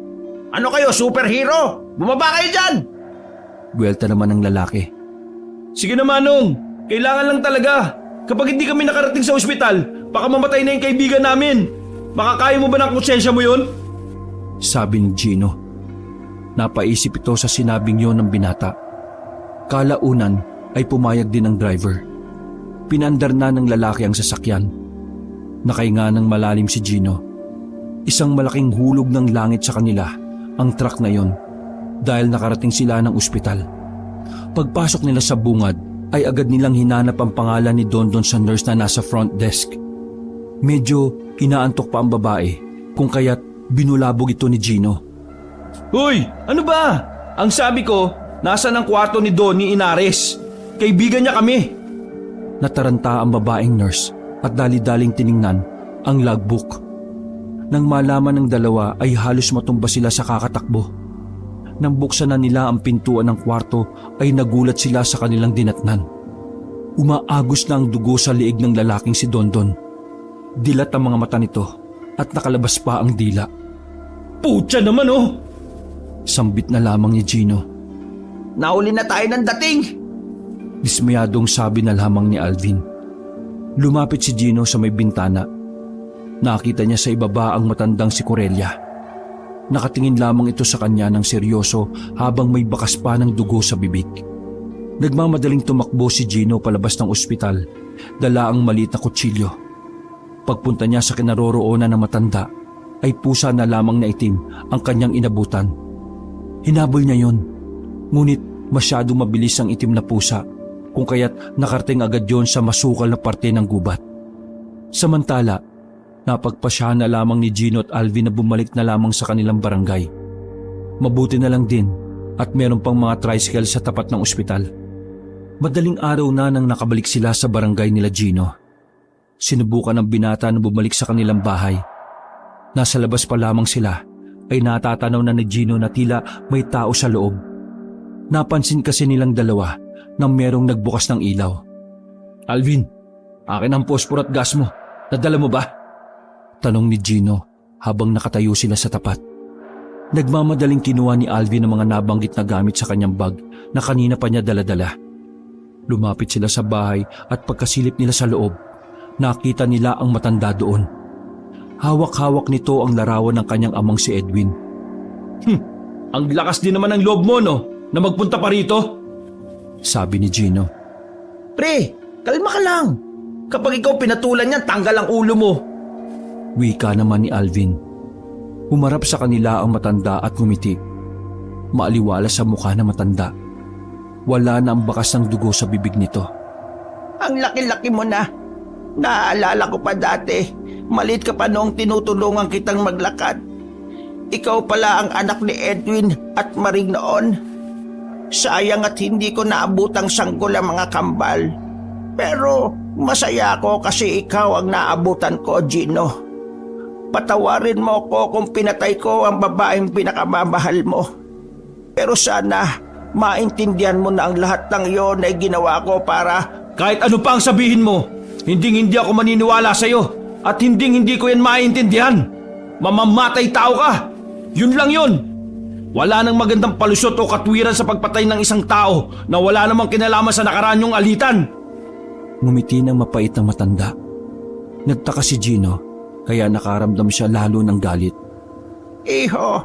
Ano kayo, superhero? Bumaba kayo dyan! Buwelta naman ng lalaki. Sige na Manong, kailangan lang talaga. Kapag hindi kami nakarating sa ospital, baka mamatay na yung kaibigan namin. Makakaya mo ba ng konsensya mo yun? Sabi ni Gino. Napaisip ito sa sinabing yon ng binata. Kalaunan ay pumayag din ang driver. Pinandar na ng lalaki ang sasakyan. Nakahinga ng malalim si Gino. Isang malaking hulog ng langit sa kanila ang truck na yon dahil nakarating sila ng ospital. Pagpasok nila sa bungad ay agad nilang hinanap ang pangalan ni Dondon sa nurse na nasa front desk. Medyo inaantok pa ang babae kung kaya't binulabog ito ni Gino. Hoy, ano ba? Ang sabi ko, nasa ng kwarto ni Donnie Inares. Kaibigan niya kami. Nataranta ang babaeng nurse at dali-daling tiningnan ang logbook. Nang malaman ng dalawa ay halos matumba sila sa kakatakbo. Nang buksan na nila ang pintuan ng kwarto ay nagulat sila sa kanilang dinatnan. Umaagos na ang dugo sa liig ng lalaking si Dondon. Dilat ang mga mata nito at nakalabas pa ang dila. Putya naman oh! Sambit na lamang ni Gino. Nauli na tayo ng dating! Dismayadong sabi na lamang ni Alvin. Lumapit si Gino sa may bintana. Nakita niya sa ibaba ang matandang si Corelia. Nakatingin lamang ito sa kanya ng seryoso habang may bakas pa ng dugo sa bibig. Nagmamadaling tumakbo si Gino palabas ng ospital, dala ang maliit na kutsilyo. Pagpunta niya sa kinaroroonan ng matanda, ay pusa na lamang na itim ang kanyang inabutan. Hinabol niya yon, ngunit masyado mabilis ang itim na pusa, kung kaya't nakarating agad yon sa masukal na parte ng gubat. Samantala, napagpasyahan na lamang ni Gino at Alvin na bumalik na lamang sa kanilang barangay. Mabuti na lang din at meron pang mga tricycle sa tapat ng ospital. Madaling araw na nang nakabalik sila sa barangay nila Gino. Sinubukan ng binata na bumalik sa kanilang bahay. Nasa labas pa lamang sila ay natatanaw na ni Gino na tila may tao sa loob. Napansin kasi nilang dalawa nang merong nagbukas ng ilaw. Alvin, akin ang posporo at gas mo. Nadala mo ba? Tanong ni Gino habang nakatayo sila sa tapat. Nagmamadaling kinuha ni Alvin ang mga nabanggit na gamit sa kanyang bag na kanina pa niya dala-dala. Lumapit sila sa bahay at pagkasilip nila sa loob, nakita nila ang matanda doon. Hawak-hawak nito ang larawan ng kanyang amang si Edwin. Ang lakas din naman ng loob mo no, na magpunta pa rito? Sabi ni Gino. Pre, kalma ka lang. Kapag ikaw pinatulan niyan, tanggal ang ulo mo. Wika naman ni Alvin. Humarap sa kanila ang matanda at ngumiti. Maaliwala sa mukha na matanda. Wala na ang bakas ng dugo sa bibig nito. Ang laki-laki mo na. Naaalala ko pa dati. Maliit ka pa noong tinutulungan kitang maglakad. Ikaw pala ang anak ni Edwin at Maring noon. Sayang at hindi ko naabutang sanggol ang mga kambal. Pero masaya ako kasi ikaw ang naabutan ko, Gino. Patawarin mo ko kung pinatay ko ang babaeng pinakamamahal mo. Pero sana maintindihan mo na ang lahat ng iyon ay ginawa ko para... Kahit ano pa ang sabihin mo, hindi ako maniniwala sa'yo at hindi ko yan maintindihan. Mamamatay tao ka. Yun lang yun. Wala nang magandang palusot o katwiran sa pagpatay ng isang tao na wala namang kinalaman sa nakaraan yung alitan. Ngumiti ng mapait na matanda. Nagtaka si Gino, kaya nakaramdam siya lalo ng galit. Iho,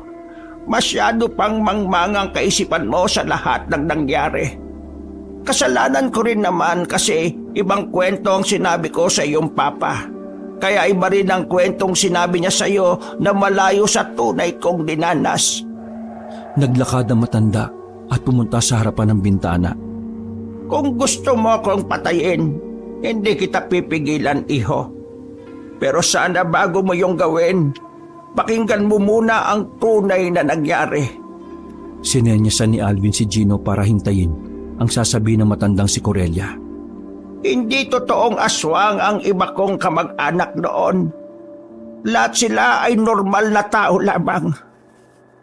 masyado pang mangmangang kaisipan mo sa lahat ng nangyari. Kasalanan ko rin naman kasi ibang kwento ang sinabi ko sa iyong papa. Kaya iba rin ang kwentong sinabi niya sa iyo na malayo sa tunay kong dinanas. Naglakad ang matanda at pumunta sa harapan ng bintana. Kung gusto mo akong patayin, hindi kita pipigilan, iho. Pero sana bago mo yung gawin, pakinggan mo muna ang tunay na nangyari. Sinenyasan ni Alvin si Gino para hintayin ang sasabihin ng matandang si Corelia. Hindi totoong aswang ang iba kong kamag-anak noon. Lahat sila ay normal na tao lamang.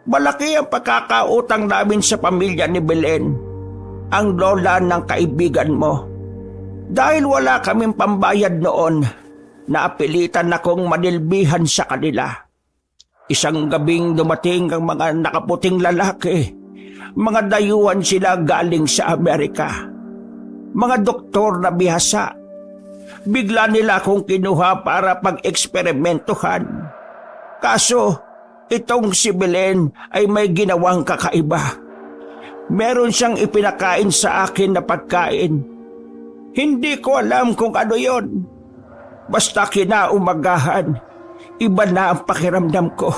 Malaki ang pagkakautang namin sa pamilya ni Belen, ang lola ng kaibigan mo. Dahil wala kaming pambayad noon, naapilitan akong manilbihan sa kanila. Isang gabing dumating ang mga nakaputing lalaki. Mga dayuhan sila galing sa Amerika. Mga doktor na bihasa. Bigla nila akong kinuha para pag-eksperimentuhan. Kaso, itong si Belen ay may ginawang kakaiba. Meron siyang ipinakain sa akin na pagkain. Hindi ko alam kung ano yon. Basta kinaumagahan, iba na ang pakiramdam ko.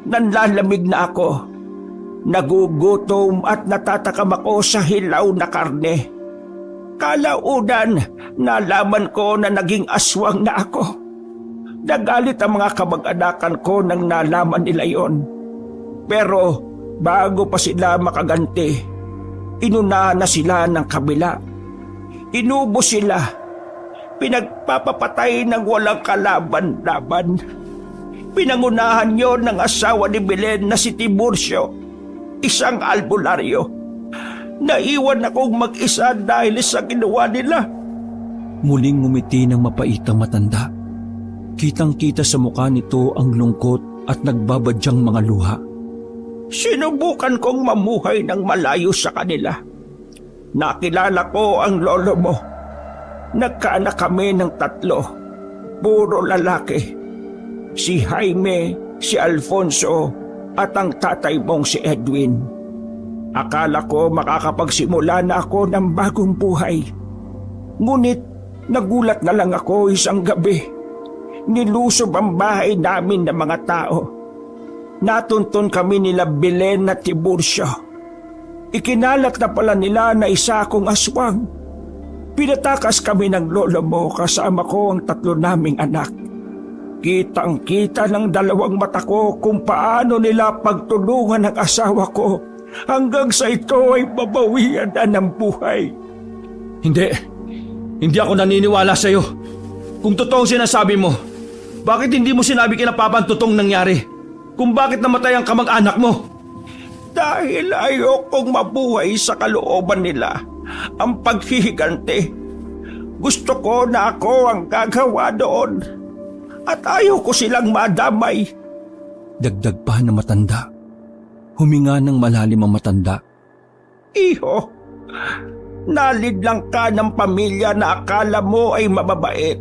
Nanlalamig na ako. Nagugutom at natatakam ako sa hilaw na karne. Kalaunan, nalaman ko na naging aswang na ako. Nagalit ang mga kamag-anakan ko nang nalaman nila yon. Pero bago pa sila makaganti, inunahan na sila ng kabila. Inubos sila. Pinagpapapatay ng walang kalaban-laban. Pinangunahan yon ng asawa ni Belen na si Tiburcio, isang albularyo. Naiwan akong mag-isa dahil sa ginawa nila. Muling ngumiti ng mapait ang matanda. Kitang-kita sa mukha nito ang lungkot at nagbabadyang mga luha. Sinubukan kong mamuhay ng malayo sa kanila. Nakilala ko ang lolo mo. Nagkaanak kami ng 3. Puro lalaki. Si Jaime, si Alfonso, at ang tatay mong si Edwin. Akala ko makakapagsimula na ako ng bagong buhay. Ngunit nagulat na lang ako isang gabi. Nilusob ang bahay namin ng mga tao. Natuntun kami nila Belen at Tiburcio. Ikinalat na pala nila na isa akong aswang. Pinatakas kami ng lolo mo kasama ko ang 3 naming anak. Kitang-kita ng 2 mata ko kung paano nila pagtulungan ang asawa ko hanggang sa ito ay babawian na ng buhay. Hindi ako naniniwala sa'yo. Kung totoong sinasabi mo, bakit hindi mo sinabi kina Papa ang totoong nangyari? Kung bakit namatay ang kamag-anak mo? Dahil ayokong mabuhay sa kalooban nila ang paghihiganti. Gusto ko na ako ang gagawa doon at ayaw ko silang madamay. Dagdag pa na matanda. Huminga ng malalim ang matanda. Iho, nalidlang ka ng pamilya na akala mo ay mababait.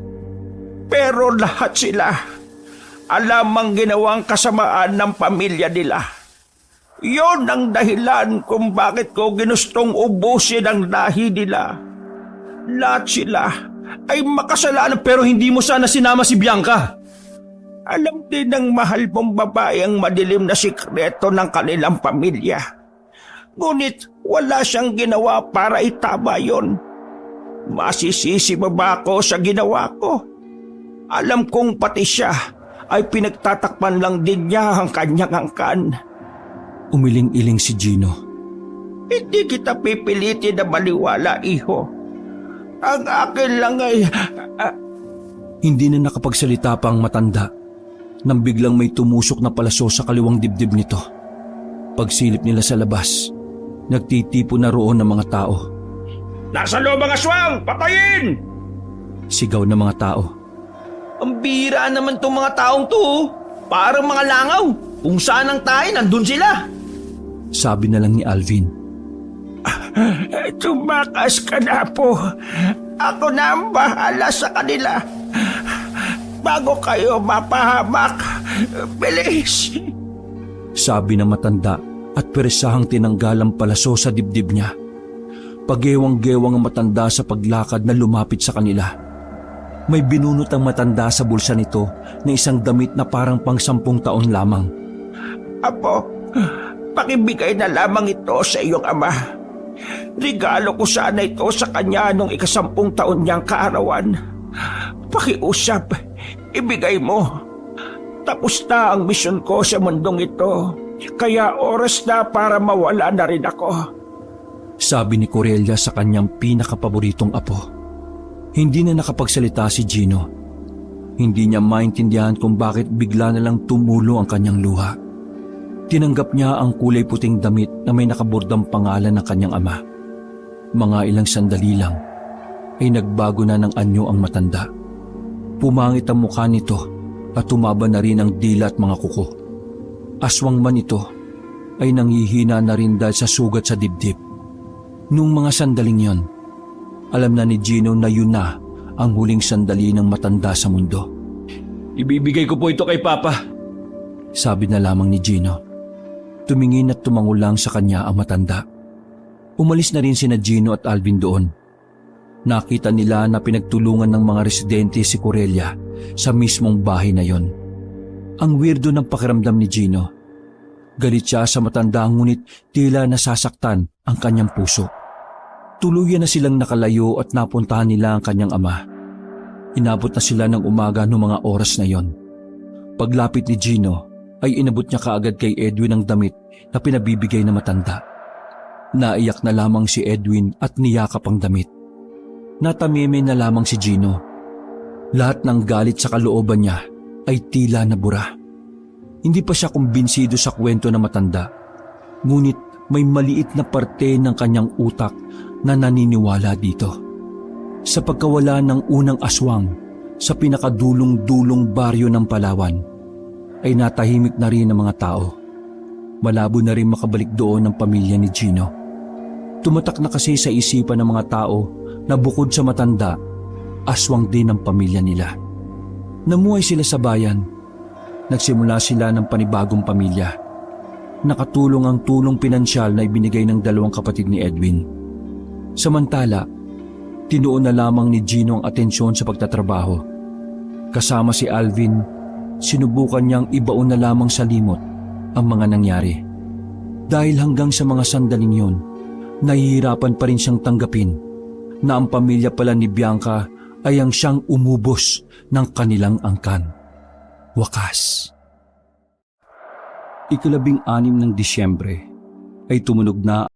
Pero lahat sila alam ang ginawang kasamaan ng pamilya nila. Yon ang dahilan kung bakit ko ginustong ubusin ang lahi nila. Lahat sila ay makasalanan. Pero hindi mo sana sinama si Bianca. Alam din ng mahal mong babae ang madilim na sikreto ng kanilang pamilya. Ngunit wala siyang ginawa para itama yon. Masisisi mo ba ako sa ginawa ko? Alam kong pati siya ay pinagtatakpan lang din niya ang kanyang angkan. Umiling-iling si Gino. Hindi kita pipilitin na maliwala, iho. Ang akin lang ay... Hindi na nakapagsalita pa ang matanda nang biglang may tumusok na palaso sa kaliwang dibdib nito. Pagsilip nila sa labas, nagtitipo na roon ng mga tao. Nasa loob ang aswang! Patayin! Sigaw ng mga tao. Ang bira naman tong mga taong to. Parang mga langaw. Kung saan ang tayo, nandun sila. Sabi na lang ni Alvin. Tumakas ka na po. Ako na ang bahala sa kanila. Bago kayo mapahamak, bilis! Sabi ng matanda at peresahang tinanggal ang palaso sa dibdib niya. Pagewang-gewang ang matanda sa paglakad na lumapit sa kanila. May binunot ang matanda sa bulsa nito na isang damit na parang pang 10 taon lamang. Apo, pakibigay na lamang ito sa iyong ama. Regalo ko sana ito sa kanya nung 10 taon niyang kaarawan. Pakiusap, ibigay mo. Tapos na ang misyon ko sa mundong ito. Kaya oras na para mawala na rin ako. Sabi ni Corellia sa kanyang pinakapaboritong apo. Hindi na nakapagsalita si Gino. Hindi niya maintindihan kung bakit bigla na lang tumulo ang kanyang luha. Tinanggap niya ang kulay puting damit na may nakabordang pangalan ng kanyang ama. Mga ilang sandali lang ay nagbago na ng anyo ang matanda. Pumangit ang mukha nito at tumaba na rin ang dila at mga kuko. Aswang man ito ay nanghihina na rin dahil sa sugat sa dibdib. Nung mga sandaling yon, alam na ni Gino na yun na ang huling sandali ng matanda sa mundo. Ibibigay ko po ito kay Papa. Sabi na lamang ni Gino. Tumingin at tumango lang sa kanya ang matanda. Umalis na rin sina Gino at Alvin doon. Nakita nila na pinagtulungan ng mga residente si Corellia sa mismong bahay na yon. Ang weirdo ng pakiramdam ni Gino. Galit siya sa matanda ngunit tila nasasaktan ang kanyang puso. Tuluyan na silang nakalayo at napuntahan nila ang kanyang ama. Inabot na sila ng umaga noong mga oras na yon. Paglapit ni Gino ay inabot niya kaagad kay Edwin ang damit na pinabibigay na matanda. Naiyak na lamang si Edwin at niyakap ang damit. Natameme na lamang si Gino. Lahat ng galit sa kalooban niya ay tila nabura. Hindi pa siya kumbinsido sa kwento na matanda. Ngunit may maliit na parte ng kanyang utak na naniniwala dito. Sa pagkawala ng unang aswang sa pinakadulong-dulong baryo ng Palawan, ay natahimik na rin ang mga tao. Malabo na rin makabalik doon ang pamilya ni Gino. Tumatak na kasi sa isipan ng mga tao na bukod sa matanda, aswang din ang pamilya nila. Namuhay sila sa bayan. Nagsimula sila ng panibagong pamilya. Nakatulong ang tulong pinansyal na ibinigay ng 2 kapatid ni Edwin. Samantala, tinuon na lamang ni Gino ang atensyon sa pagtatrabaho. Kasama si Alvin, sinubukan niyang ibaon na lamang sa limot ang mga nangyari. Dahil hanggang sa mga sandaling yun, nahihirapan pa rin siyang tanggapin na ang pamilya pala ni Bianca ay ang siyang umubos ng kanilang angkan. Wakas. 16 ng Disyembre ay tumunog na